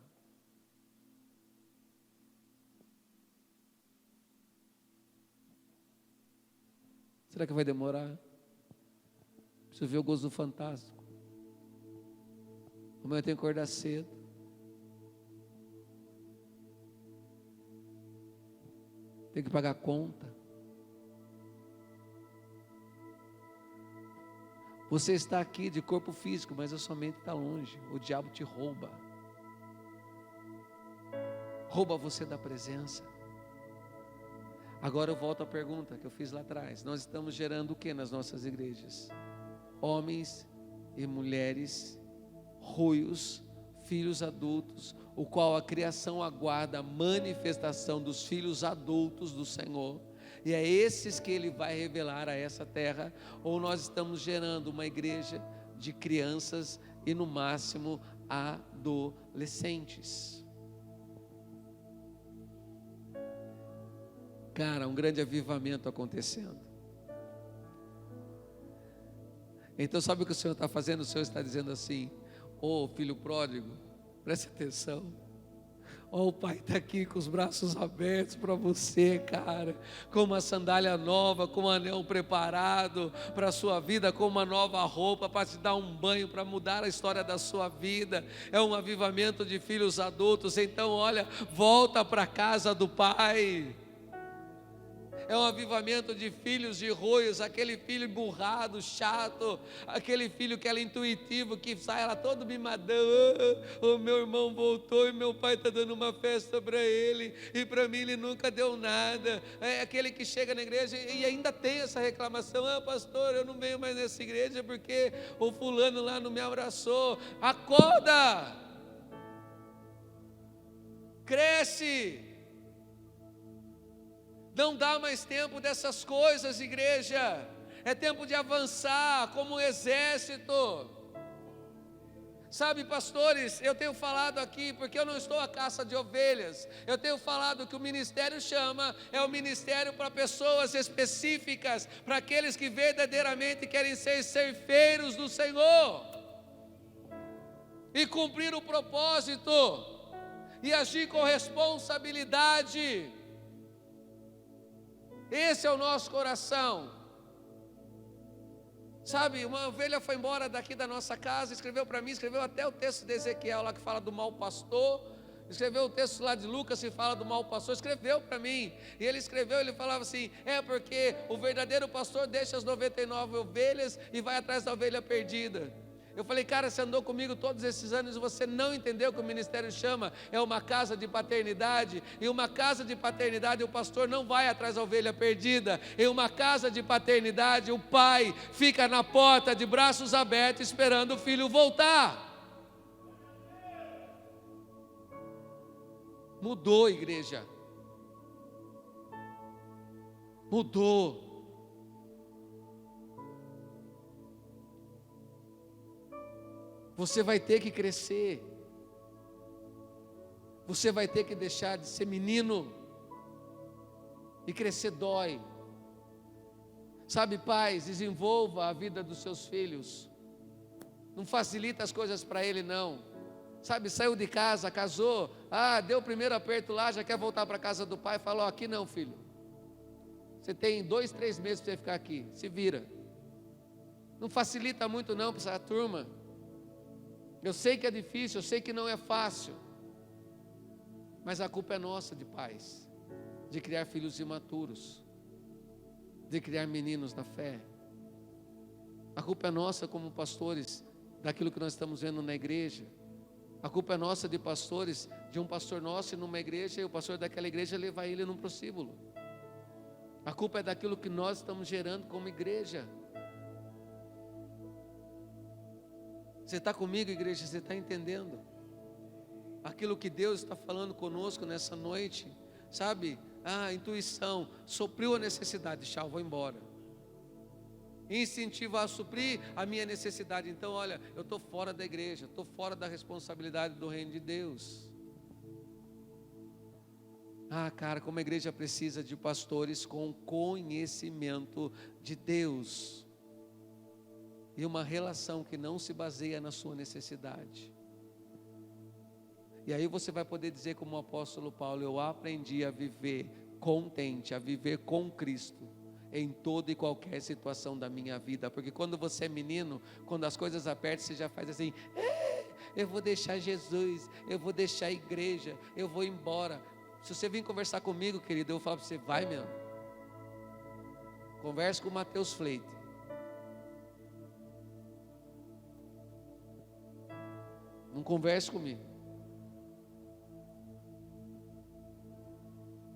Será que vai demorar? Preciso ver o gozo do Fantástico. Amanhã eu tenho que acordar cedo. Tenho que pagar conta. Você está aqui de corpo físico, mas a sua mente está longe. O diabo te rouba. Rouba você da presença. Agora eu volto à pergunta que eu fiz lá atrás. Nós estamos gerando o que nas nossas igrejas? Homens e mulheres ruios, filhos adultos, o qual a criação aguarda a manifestação dos filhos adultos do Senhor. E é esses que ele vai revelar a essa terra. Ou nós estamos gerando uma igreja de crianças e no máximo adolescentes. Cara, um grande avivamento acontecendo. Então sabe o que o Senhor está fazendo? O Senhor está dizendo assim: ô filho pródigo, preste atenção. O pai está aqui com os braços abertos para você, cara, com uma sandália nova, com um anel preparado para a sua vida, com uma nova roupa para te dar um banho, para mudar a história da sua vida. É um avivamento de filhos adultos. Então olha, volta para a casa do pai. É um avivamento de filhos de ruios, aquele filho emburrado, chato, aquele filho que era intuitivo, que sai lá todo mimadão. O meu irmão voltou e meu pai está dando uma festa para ele, e para mim ele nunca deu nada. É aquele que chega na igreja e ainda tem essa reclamação: ah, pastor, eu não venho mais nessa igreja porque o fulano lá não me abraçou. Acorda! Cresce! Não dá mais tempo dessas coisas, igreja. É tempo de avançar como um exército. Sabe, pastores, eu tenho falado aqui, porque eu não estou à caça de ovelhas, eu tenho falado que o ministério chama, é o ministério para pessoas específicas, para aqueles que verdadeiramente querem ser ceifeiros do Senhor, e cumprir o propósito, e agir com responsabilidade. Esse é o nosso coração. Sabe, uma ovelha foi embora daqui da nossa casa, escreveu para mim, escreveu até o texto de Ezequiel lá que fala do mau pastor, escreveu o texto lá de Lucas que fala do mau pastor, escreveu para mim, e ele escreveu, ele falava assim, porque o verdadeiro pastor deixa as 99 ovelhas e vai atrás da ovelha perdida. Eu falei, cara, você andou comigo todos esses anos e você não entendeu que o ministério chama, é uma casa de paternidade, e uma casa de paternidade o pastor não vai atrás da ovelha perdida, em uma casa de paternidade o pai fica na porta de braços abertos esperando o filho voltar. Mudou, igreja, mudou. Você vai ter que crescer, você vai ter que deixar de ser menino, e crescer dói. Sabe, pais, desenvolva a vida dos seus filhos, não facilita as coisas para ele não. Sabe, saiu de casa, casou, deu o primeiro aperto lá, já quer voltar para a casa do pai, falou, aqui não filho, você tem 2, 3 meses para você ficar aqui, se vira. Não facilita muito não para essa turma. Eu sei que é difícil, eu sei que não é fácil, mas a culpa é nossa de pais, de criar filhos imaturos, de criar meninos na fé. A culpa é nossa como pastores, daquilo que nós estamos vendo na igreja. A culpa é nossa de pastores, de um pastor nosso ir numa igreja e o pastor daquela igreja levar ele num prostíbulo. A culpa é daquilo que nós estamos gerando como igreja. Você está comigo, igreja? Você está entendendo? Aquilo que Deus está falando conosco nessa noite, sabe? A intuição, supriu a necessidade, tchau, vou embora. Incentivo a suprir a minha necessidade. Então, olha, eu estou fora da igreja, estou fora da responsabilidade do reino de Deus. Cara, como a igreja precisa de pastores com conhecimento de Deus. E uma relação que não se baseia na sua necessidade. E aí você vai poder dizer como o apóstolo Paulo, eu aprendi a viver contente, a viver com Cristo, em toda e qualquer situação da minha vida. Porque quando você é menino, quando as coisas apertam, você já faz assim, eu vou deixar Jesus, eu vou deixar a igreja, eu vou embora. Se você vir conversar comigo, querido, eu vou falar para você, vai mesmo. Converse com o Mateus Fleite. Não converse comigo,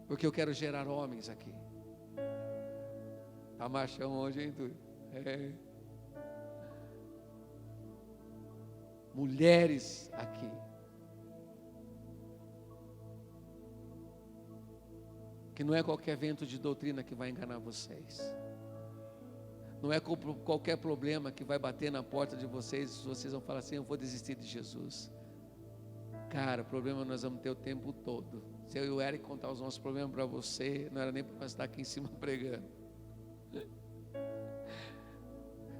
porque eu quero gerar homens aqui. Tá machão hoje, hein, Túlio? Mulheres aqui. Que não é qualquer vento de doutrina que vai enganar vocês. Não é qualquer problema que vai bater na porta de vocês e vocês vão falar assim, eu vou desistir de Jesus. Cara, problema nós vamos ter o tempo todo. Se eu e o Eric contar os nossos problemas para você, não era nem para nós estar aqui em cima pregando.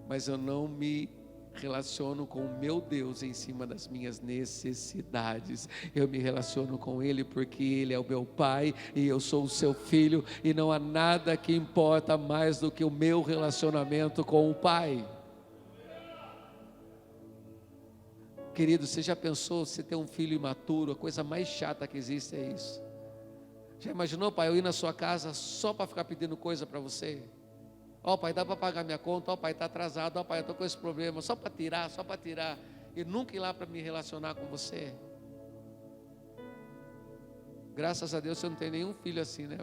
Mas eu não me relaciono com o meu Deus em cima das minhas necessidades. Eu me relaciono com Ele porque Ele é o meu Pai e eu sou o seu filho, e não há nada que importa mais do que o meu relacionamento com o Pai. Querido, você já pensou você ter um filho imaturo? A coisa mais chata que existe é isso. Já imaginou, pai, eu ir na sua casa só para ficar pedindo coisa para você? Pai, dá para pagar minha conta? Pai, está atrasado. Pai, eu estou com esse problema, só para tirar, e nunca ir lá para me relacionar com você. Graças a Deus você não tem nenhum filho assim, né?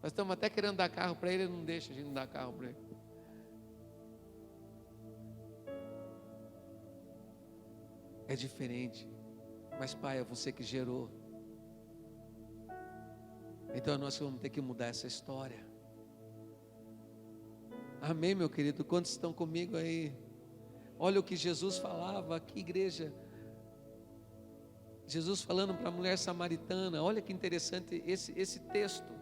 Nós estamos até querendo dar carro para ele, ele não deixa a gente dar carro para ele. É diferente, mas pai, é você que gerou. Então nós vamos ter que mudar essa história. Amém, meu querido? Quantos estão comigo aí? Olha o que Jesus falava aqui, igreja. Jesus falando para a mulher samaritana. Olha que interessante esse texto.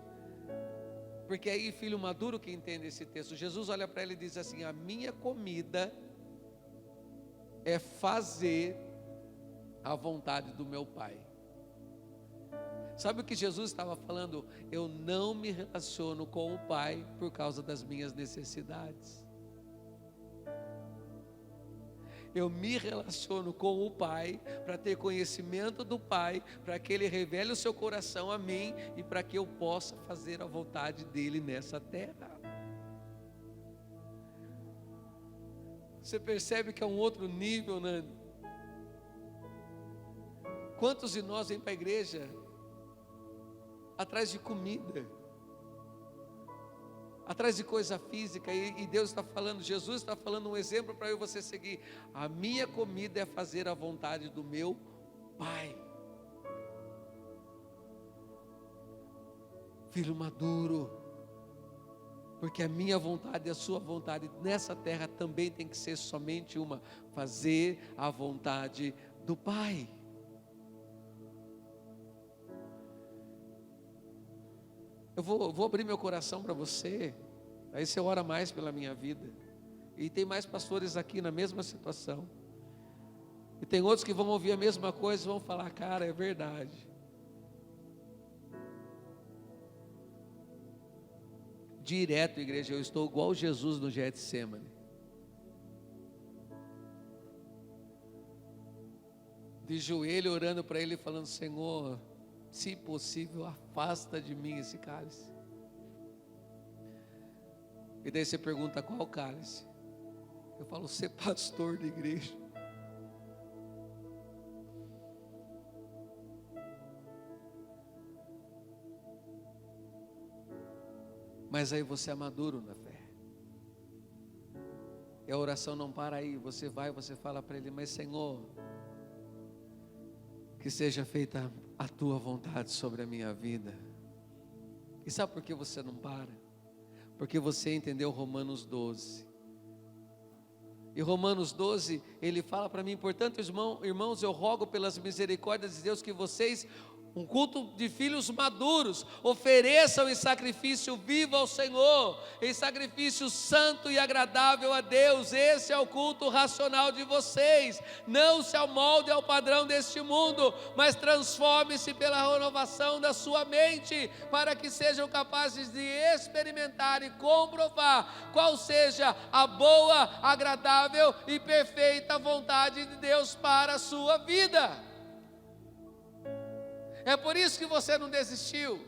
Porque aí, filho maduro que entende esse texto, Jesus olha para ela e diz assim: a minha comida é fazer a vontade do meu Pai. Sabe o que Jesus estava falando? Eu não me relaciono com o Pai por causa das minhas necessidades. Eu me relaciono com o Pai para ter conhecimento do Pai, para que Ele revele o seu coração a mim e para que eu possa fazer a vontade dEle nessa terra. Você percebe que é um outro nível, né? Quantos de nós vêm para a igreja atrás de comida, atrás de coisa física, e Deus está falando, Jesus está falando um exemplo para eu e você seguir. A minha comida é fazer a vontade do meu Pai. Filho maduro, porque a minha vontade e a sua vontade nessa terra também tem que ser somente uma: fazer a vontade do Pai. Eu vou abrir meu coração para você, aí você ora mais pela minha vida. E tem mais pastores aqui na mesma situação. E tem outros que vão ouvir a mesma coisa e vão falar: cara, é verdade. Direto, igreja, eu estou igual Jesus no Getsemane. De joelho orando para Ele, falando: Senhor, se possível, afasta de mim esse cálice. E daí você pergunta: qual cálice? Eu falo: ser pastor de igreja. Mas aí você é maduro na fé. E a oração não para aí. Você vai, você fala para Ele: mas Senhor, que seja feita a tua vontade sobre a minha vida. E sabe por que você não para? Porque você entendeu Romanos 12. E Romanos 12, ele fala para mim: portanto, irmãos, eu rogo pelas misericórdias de Deus que vocês, um culto de filhos maduros, ofereçam em sacrifício vivo ao Senhor, em sacrifício santo e agradável a Deus. Esse é o culto racional de vocês. Não se amolde ao padrão deste mundo, mas transforme-se pela renovação da sua mente, para que sejam capazes de experimentar e comprovar qual seja a boa, agradável e perfeita vontade de Deus para a sua vida. É por isso que você não desistiu.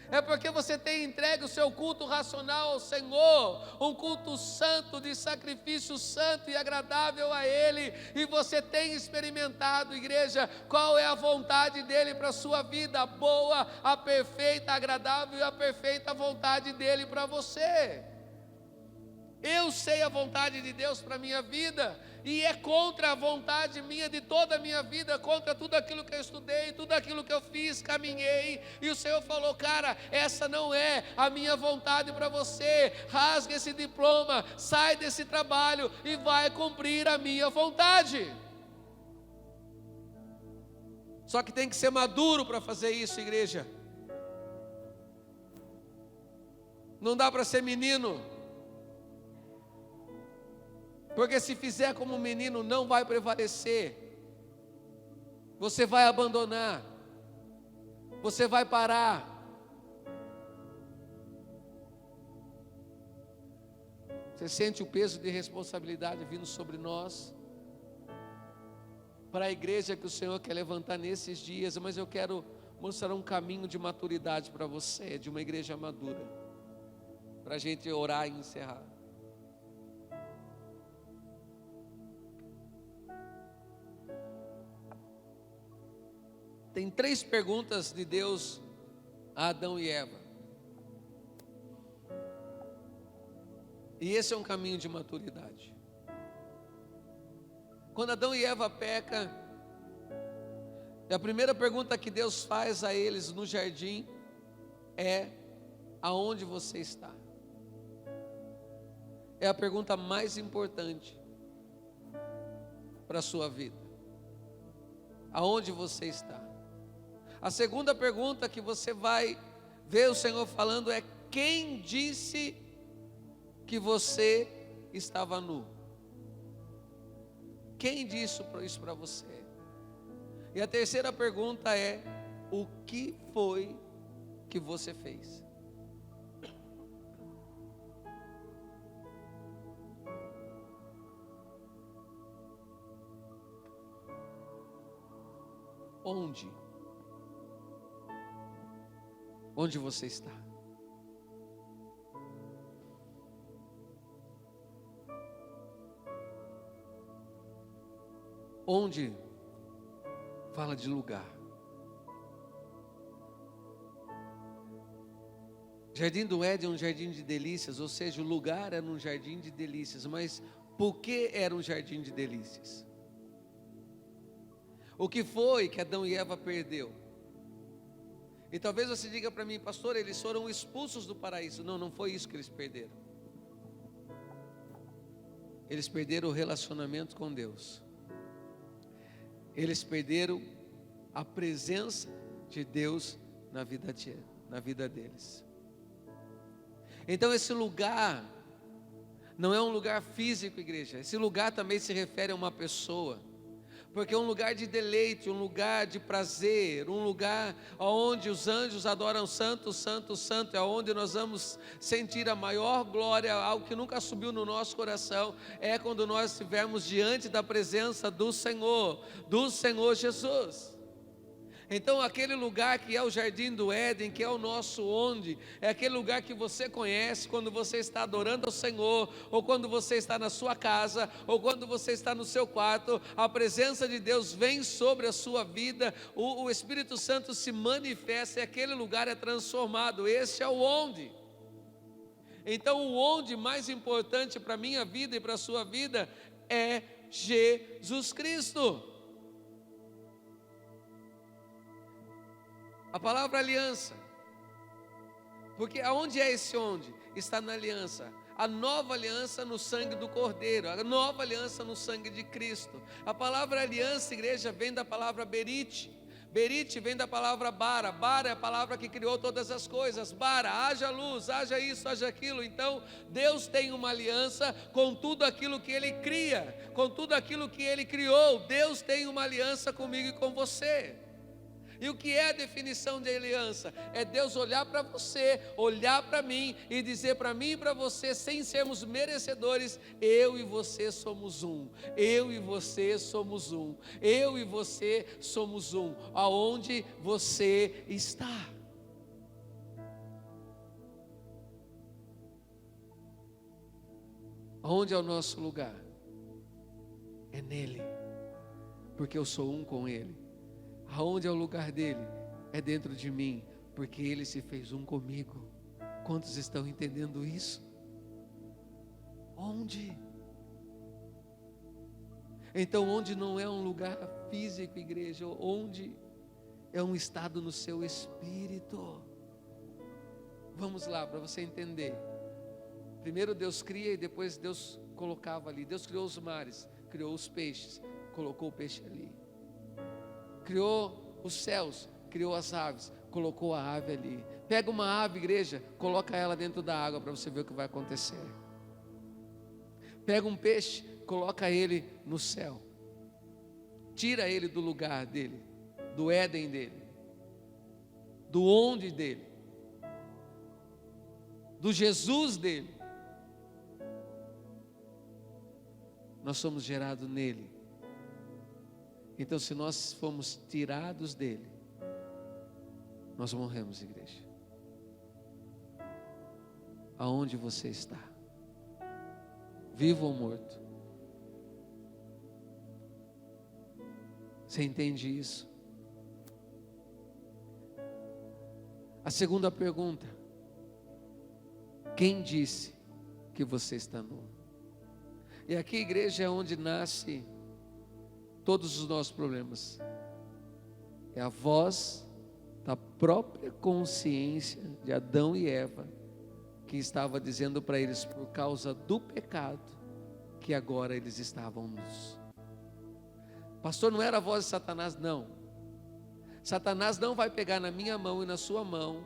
É porque você tem entregue o seu culto racional ao Senhor, um culto santo, de sacrifício santo e agradável a Ele, e você tem experimentado, igreja, qual é a vontade dEle para a sua vida, a boa, a perfeita, a agradável e a perfeita vontade dEle para você. Eu sei a vontade de Deus para a minha vida, e é contra a vontade minha de toda a minha vida, contra tudo aquilo que eu estudei, tudo aquilo que eu fiz, caminhei, e o Senhor falou: cara, essa não é a minha vontade para você, rasga esse diploma, sai desse trabalho e vai cumprir a minha vontade. Só que tem que ser maduro para fazer isso, igreja. Não dá para ser menino, porque se fizer como um menino não vai prevalecer. Você vai abandonar, você vai parar. Você sente o peso de responsabilidade vindo sobre nós, para a igreja que o Senhor quer levantar nesses dias. Mas eu quero mostrar um caminho de maturidade para você, de uma igreja madura, para a gente orar e encerrar. Tem 3 perguntas de Deus a Adão e Eva. E esse é um caminho de maturidade. Quando Adão e Eva pecam, a primeira pergunta que Deus faz a eles no jardim é: aonde você está? É a pergunta mais importante. para a sua vida? Aonde você está? A segunda pergunta que você vai ver o Senhor falando é: quem disse que você estava nu? Quem disse isso para você? E a terceira pergunta é: o que foi que você fez? Onde? Onde você está? Onde? Fala de lugar. Jardim do Éden é um jardim de delícias, ou seja, o lugar era um jardim de delícias, mas por que era um jardim de delícias? O que foi que Adão e Eva perdeu? E talvez você diga para mim: pastor, eles foram expulsos do paraíso. Não, não foi isso que eles perderam. Eles perderam o relacionamento com Deus. Eles perderam a presença de Deus na vida deles. Então esse lugar não é um lugar físico, igreja. Esse lugar também se refere a uma pessoa. Porque é um lugar de deleite, um lugar de prazer, um lugar onde os anjos adoram santo, santo, santo, é onde nós vamos sentir a maior glória, algo que nunca subiu no nosso coração, é quando nós estivermos diante da presença do Senhor Jesus. Então aquele lugar que é o jardim do Éden, que é o nosso onde, é aquele lugar que você conhece quando você está adorando ao Senhor, ou quando você está na sua casa, ou quando você está no seu quarto, a presença de Deus vem sobre a sua vida, o Espírito Santo se manifesta e aquele lugar é transformado. Esse é o onde. Então o onde mais importante para a minha vida e para a sua vida é Jesus Cristo. A palavra aliança, porque aonde é esse onde? Está na aliança, a nova aliança no sangue do Cordeiro, a nova aliança no sangue de Cristo. A palavra aliança, igreja, vem da palavra berite, berite vem da palavra bara, bara é a palavra que criou todas as coisas, bara, haja luz, haja isso, haja aquilo. Então Deus tem uma aliança com tudo aquilo que Ele cria, com tudo aquilo que Ele criou. Deus tem uma aliança comigo e com você. E o que é a definição de aliança? É Deus olhar para você, olhar para mim e dizer para mim e para você, sem sermos merecedores: eu e você somos um, eu e você somos um, eu e você somos um. Aonde você está? Aonde é o nosso lugar? É nele, porque eu sou um com Ele. Aonde é o lugar dele? É dentro de mim, porque ele se fez um comigo. Quantos estão entendendo isso? Onde? Então onde não é um lugar físico, igreja, onde é um estado no seu espírito. Vamos lá, para você entender. Primeiro Deus cria e depois Deus colocava ali. Deus criou os mares, criou os peixes, colocou o peixe ali. Criou os céus, criou as aves, colocou a ave ali. Pega uma ave, igreja, coloca ela dentro da água para você ver o que vai acontecer. Pega um peixe, coloca ele no céu. Tira ele do lugar dele, do Éden dele, do onde dele, do Jesus dele. Nós somos gerados nele. Então, se nós fomos tirados dele, nós morremos, igreja. Aonde você está? Vivo ou morto? Você entende isso? A segunda pergunta: quem disse que você está nu? E aqui, igreja, é onde nasce todos os nossos problemas. É a voz da própria consciência de Adão e Eva que estava dizendo para eles, por causa do pecado, que agora eles estavam nus. Pastor, não era a voz de Satanás, não. Satanás não vai pegar na minha mão e na sua mão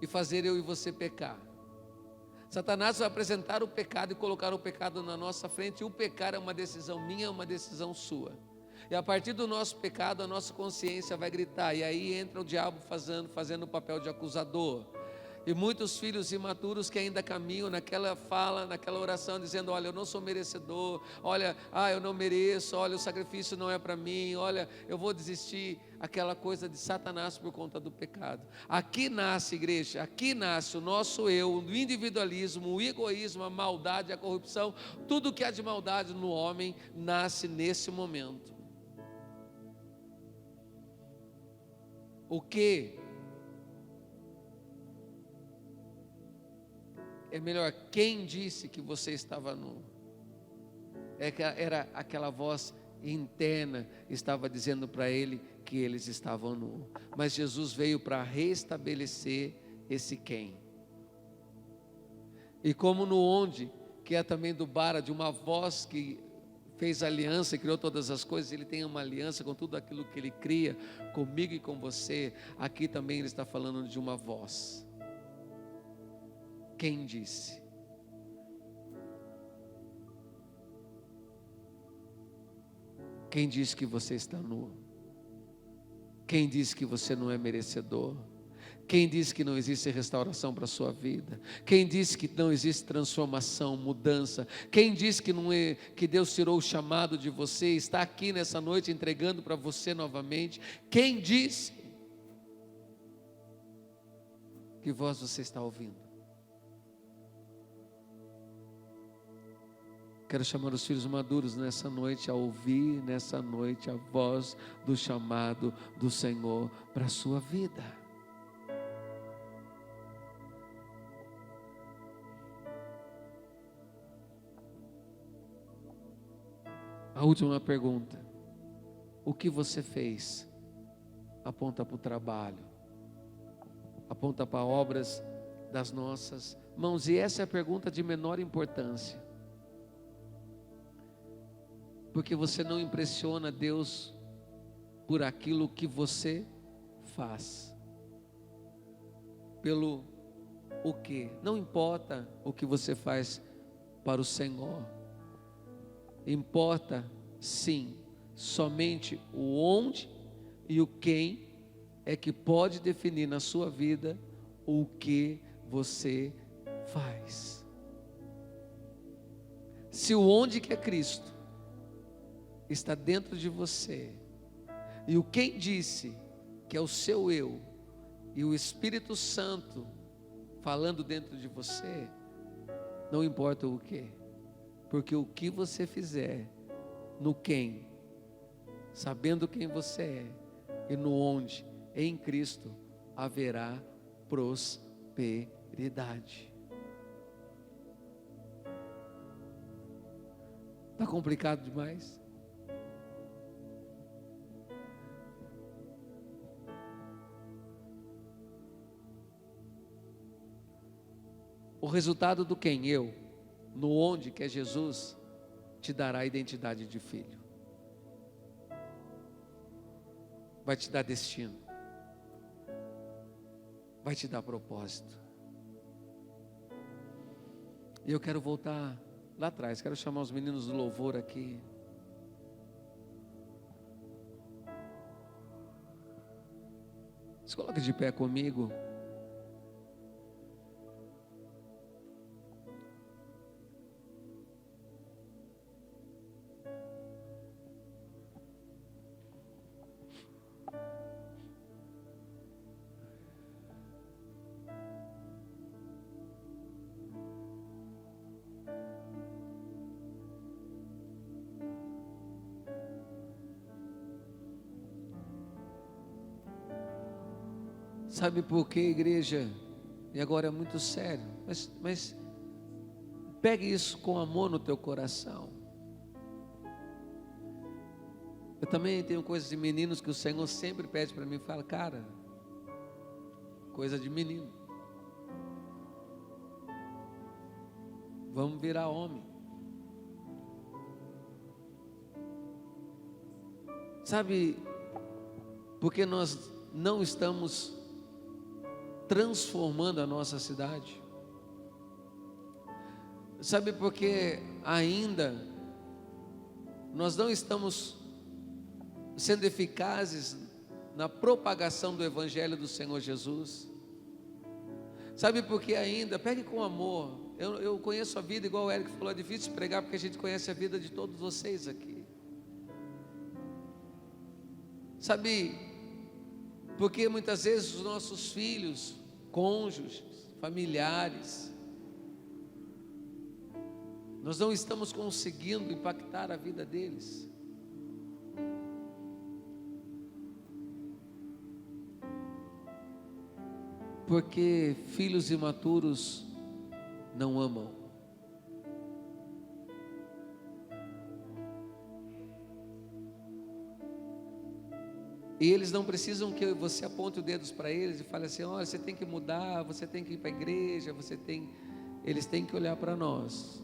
e fazer eu e você pecar. Satanás vai apresentar o pecado e colocar o pecado na nossa frente, e o pecar é uma decisão minha, é uma decisão sua. E a partir do nosso pecado, a nossa consciência vai gritar, e aí entra o diabo fazendo o papel de acusador. E muitos filhos imaturos que ainda caminham naquela fala, naquela oração, dizendo: olha, eu não sou merecedor, olha, eu não mereço, olha, o sacrifício não é para mim, olha, eu vou desistir. Aquela coisa de Satanás por conta do pecado. Aqui nasce, igreja, aqui nasce o nosso eu, o individualismo, o egoísmo, a maldade, a corrupção, tudo que há de maldade no homem nasce nesse momento. O que é melhor, quem disse que você estava nu? Era aquela voz interna, estava dizendo para ele que eles estavam nu. Mas Jesus veio para restabelecer esse quem. E como no onde, que é também do Bara, de uma voz que fez aliança e criou todas as coisas, ele tem uma aliança com tudo aquilo que ele cria, comigo e com você. Aqui também ele está falando de uma voz. Quem disse? Quem disse que você está nu? Quem disse que você não é merecedor? Quem disse que não existe restauração para a sua vida? Quem disse que não existe transformação, mudança? Quem disse que não é, que Deus tirou o chamado de você, está aqui nessa noite entregando para você novamente? Quem disse? Que voz você está ouvindo? Quero chamar os filhos maduros nessa noite a ouvir nessa noite a voz do chamado do Senhor para a sua vida. A última pergunta: o que você fez? Aponta para o trabalho, aponta para obras das nossas mãos, e essa é a pergunta de menor importância. Porque você não impressiona Deus por aquilo que você faz. Pelo o que? Não importa o que você faz para o Senhor. Importa, sim, somente o onde e o quem é que pode definir na sua vida o que você faz. Se o onde que é Cristo está dentro de você, e o quem disse que é o seu eu, e o Espírito Santo falando dentro de você, não importa o que, porque o que você fizer, no quem, sabendo quem você é, e no onde, em Cristo, haverá prosperidade. Está complicado demais? O resultado do quem? Eu. No onde, que é Jesus, te dará a identidade de filho. Vai te dar destino. Vai te dar propósito. E eu quero voltar lá atrás. Quero chamar os meninos do louvor aqui. Se coloque de pé comigo. Sabe por quê, igreja? E agora é muito sério, mas pegue isso com amor no teu coração. Eu também tenho coisas de meninos que o Senhor sempre pede para mim, fala: cara, coisa de menino, vamos virar homem. Sabe, porque nós não estamos transformando a nossa cidade? Sabe, porque ainda nós não estamos sendo eficazes na propagação do Evangelho do Senhor Jesus? Sabe, porque ainda, pegue com amor, eu conheço a vida, igual o Eric falou, é difícil pregar porque a gente conhece a vida de todos vocês aqui. Sabe, porque muitas vezes os nossos filhos, cônjuges, familiares, nós não estamos conseguindo impactar a vida deles. Porque filhos imaturos não amam. E eles não precisam que você aponte os dedos para eles e fale assim: olha, você tem que mudar, você tem que ir para a igreja, eles têm que olhar para nós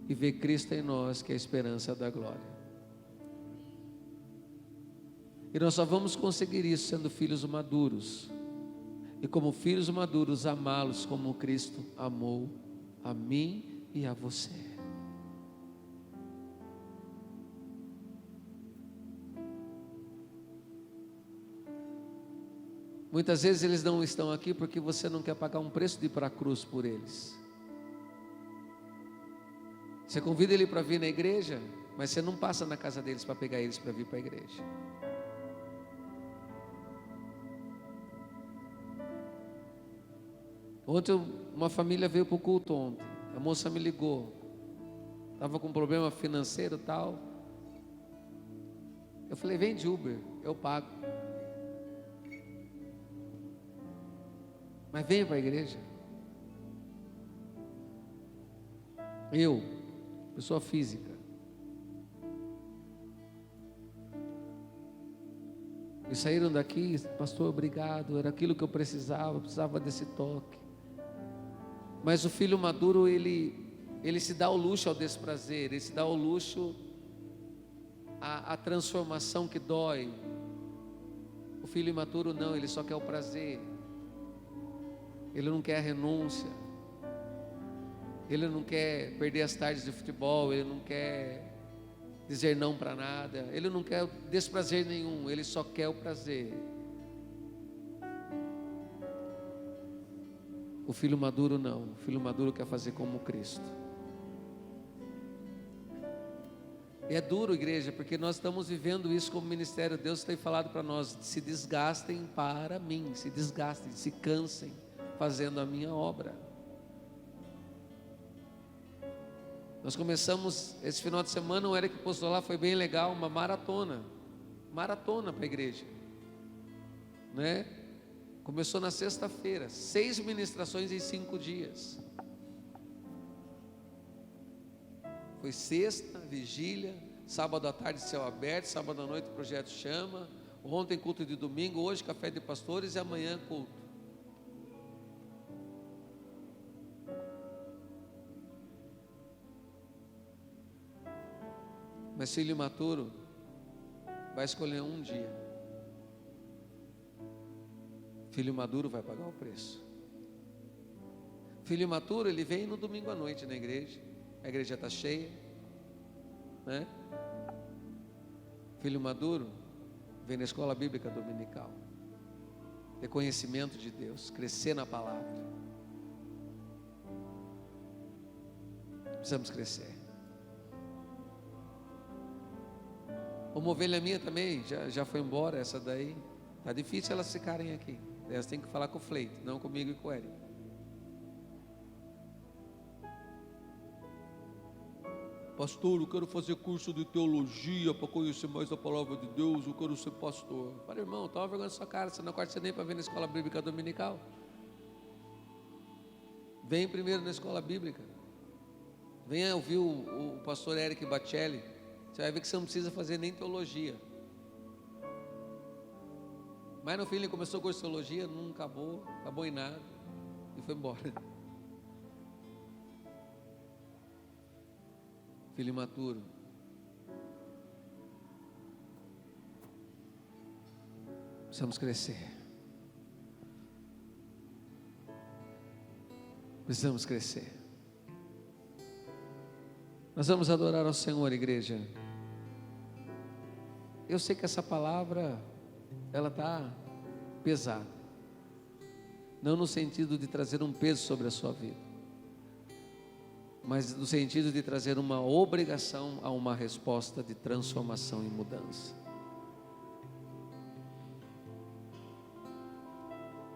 e ver Cristo em nós, que é a esperança da glória. E nós só vamos conseguir isso sendo filhos maduros. E como filhos maduros, amá-los como Cristo amou a mim e a você. Muitas vezes eles não estão aqui porque você não quer pagar um preço de ir para a cruz por eles. Você convida ele para vir na igreja, mas você não passa na casa deles para pegar eles para vir para a igreja. Ontem uma família veio para o culto ontem. A moça me ligou. Estava com um problema financeiro e tal. Eu falei: vem de Uber, eu pago. Mas venha para a igreja. Eu, pessoa física. E saíram daqui: pastor, obrigado, era aquilo que eu precisava desse toque. Mas o filho maduro, ele se dá ao luxo ao desprazer, ele se dá ao luxo à transformação que dói. O filho imaturo não, ele só quer o prazer, ele não quer a renúncia, ele não quer perder as tardes de futebol, ele não quer dizer não para nada, ele não quer desprazer nenhum, ele só quer o prazer. O filho maduro não, o filho maduro quer fazer como Cristo. E é duro, igreja, porque nós estamos vivendo isso como ministério. Deus tem falado para nós: se desgastem para mim, se desgastem, se cansem fazendo a minha obra. Nós começamos esse final de semana, o Eric postou lá, foi bem legal, uma maratona para a igreja, né? Começou na sexta-feira, 6 ministrações em 5 dias. Foi sexta, vigília, sábado à tarde céu aberto, sábado à noite projeto chama, ontem culto de domingo, hoje café de pastores e amanhã culto. Mas filho imaturo vai escolher um dia. Filho maduro vai pagar o preço. Filho imaturo, ele vem no domingo à noite na igreja, a igreja está cheia, né? Filho maduro vem na escola bíblica dominical, ter conhecimento de Deus, crescer na palavra. Precisamos crescer. Uma ovelha minha também já foi embora, essa daí. Está difícil elas ficarem aqui. Elas têm que falar com o Fleito, não comigo e com o Eric. Pastor, eu quero fazer curso de teologia para conhecer mais a palavra de Deus, eu quero ser pastor. Eu falei: irmão, toma vergonha na sua cara, você não acorda nem para vir na escola bíblica dominical. Vem primeiro na escola bíblica. Venha ouvir o pastor Eric Bacelli. Você vai ver que você não precisa fazer nem teologia. Mas no fim ele começou com teologia, não acabou em nada e foi embora. Filho imaturo Precisamos crescer. Precisamos crescer. Nós vamos adorar ao Senhor, igreja. Eu sei que essa palavra, ela está pesada. Não no sentido de trazer um peso sobre a sua vida, mas no sentido de trazer uma obrigação a uma resposta de transformação e mudança.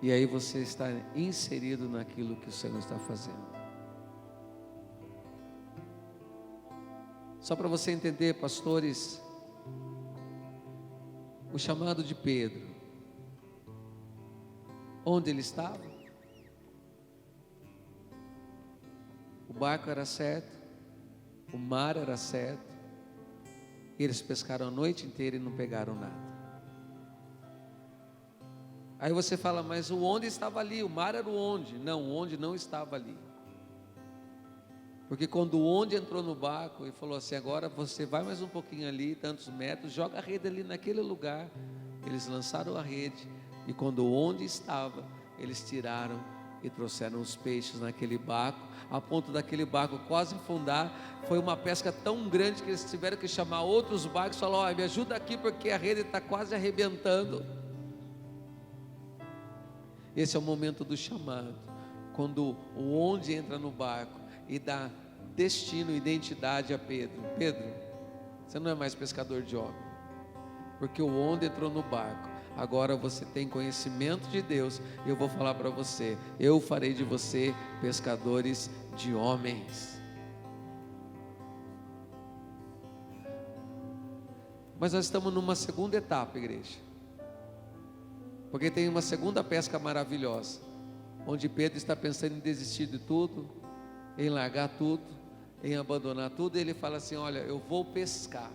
E aí você está inserido naquilo que o Senhor está fazendo. Só para você entender, pastores, o chamado de Pedro, onde ele estava? O barco era certo, o mar era certo, eles pescaram a noite inteira e não pegaram nada. Aí você fala, mas o onde estava ali? O mar era o onde? Não, o onde não estava ali. Porque quando o onde entrou no barco e falou assim, agora você vai mais um pouquinho ali, tantos metros, joga a rede ali naquele lugar. Eles lançaram a rede e quando o onde estava, eles tiraram e trouxeram os peixes naquele barco, a ponto daquele barco quase afundar. Foi uma pesca tão grande que eles tiveram que chamar outros barcos e falar, olha, me ajuda aqui porque a rede está quase arrebentando. Esse é o momento do chamado, quando o onde entra no barco e dá destino, identidade a Pedro. Pedro, você não é mais pescador de homem, porque o onde entrou no barco. Agora você tem conhecimento de Deus. E eu vou falar para você, eu farei de você pescadores de homens. Mas nós estamos numa segunda etapa, igreja, porque tem uma segunda pesca maravilhosa, onde Pedro está pensando em desistir de tudo, em largar tudo, em abandonar tudo. E ele fala assim, olha, eu vou pescar.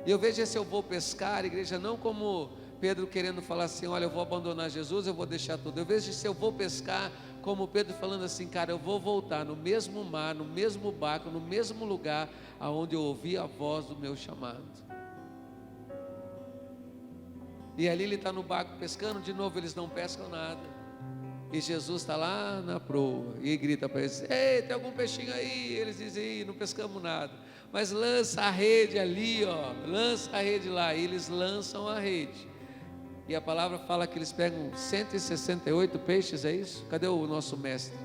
E eu vejo esse eu vou pescar, igreja, não como Pedro querendo falar assim, olha, eu vou abandonar Jesus, eu vou deixar tudo. Eu vejo esse eu vou pescar como Pedro falando assim, cara, eu vou voltar no mesmo mar, no mesmo barco, no mesmo lugar aonde eu ouvi a voz do meu chamado. E ali ele está no barco pescando, de novo eles não pescam nada. E Jesus está lá na proa e grita para eles, ei, tem algum peixinho aí? Eles dizem, não pescamos nada. Mas lança a rede ali, ó, lança a rede lá. E eles lançam a rede. E a palavra fala que eles pegam 168 peixes, é isso? Cadê o nosso mestre?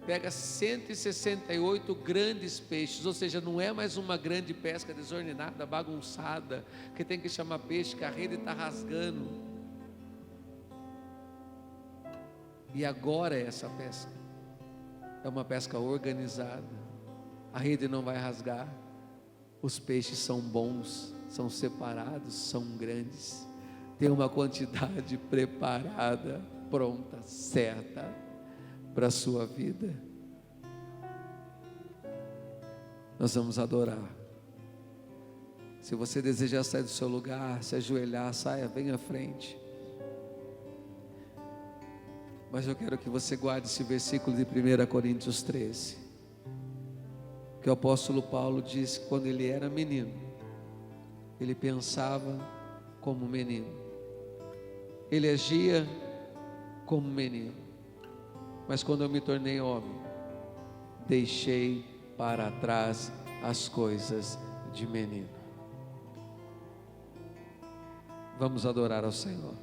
Pega 168 grandes peixes, ou seja, não é mais uma grande pesca desordenada, bagunçada, que tem que chamar peixe, que a rede está rasgando. E agora é essa pesca, é uma pesca organizada, a rede não vai rasgar, os peixes são bons, são separados, são grandes, tem uma quantidade preparada, pronta, certa para a sua vida. Nós vamos adorar. Se você desejar sair do seu lugar, se ajoelhar, saia, venha à frente. Mas eu quero que você guarde esse versículo de 1 Coríntios 13, que o apóstolo Paulo disse que quando ele era menino, ele pensava como menino, ele agia como menino, mas quando eu me tornei homem, deixei para trás as coisas de menino. Vamos adorar ao Senhor.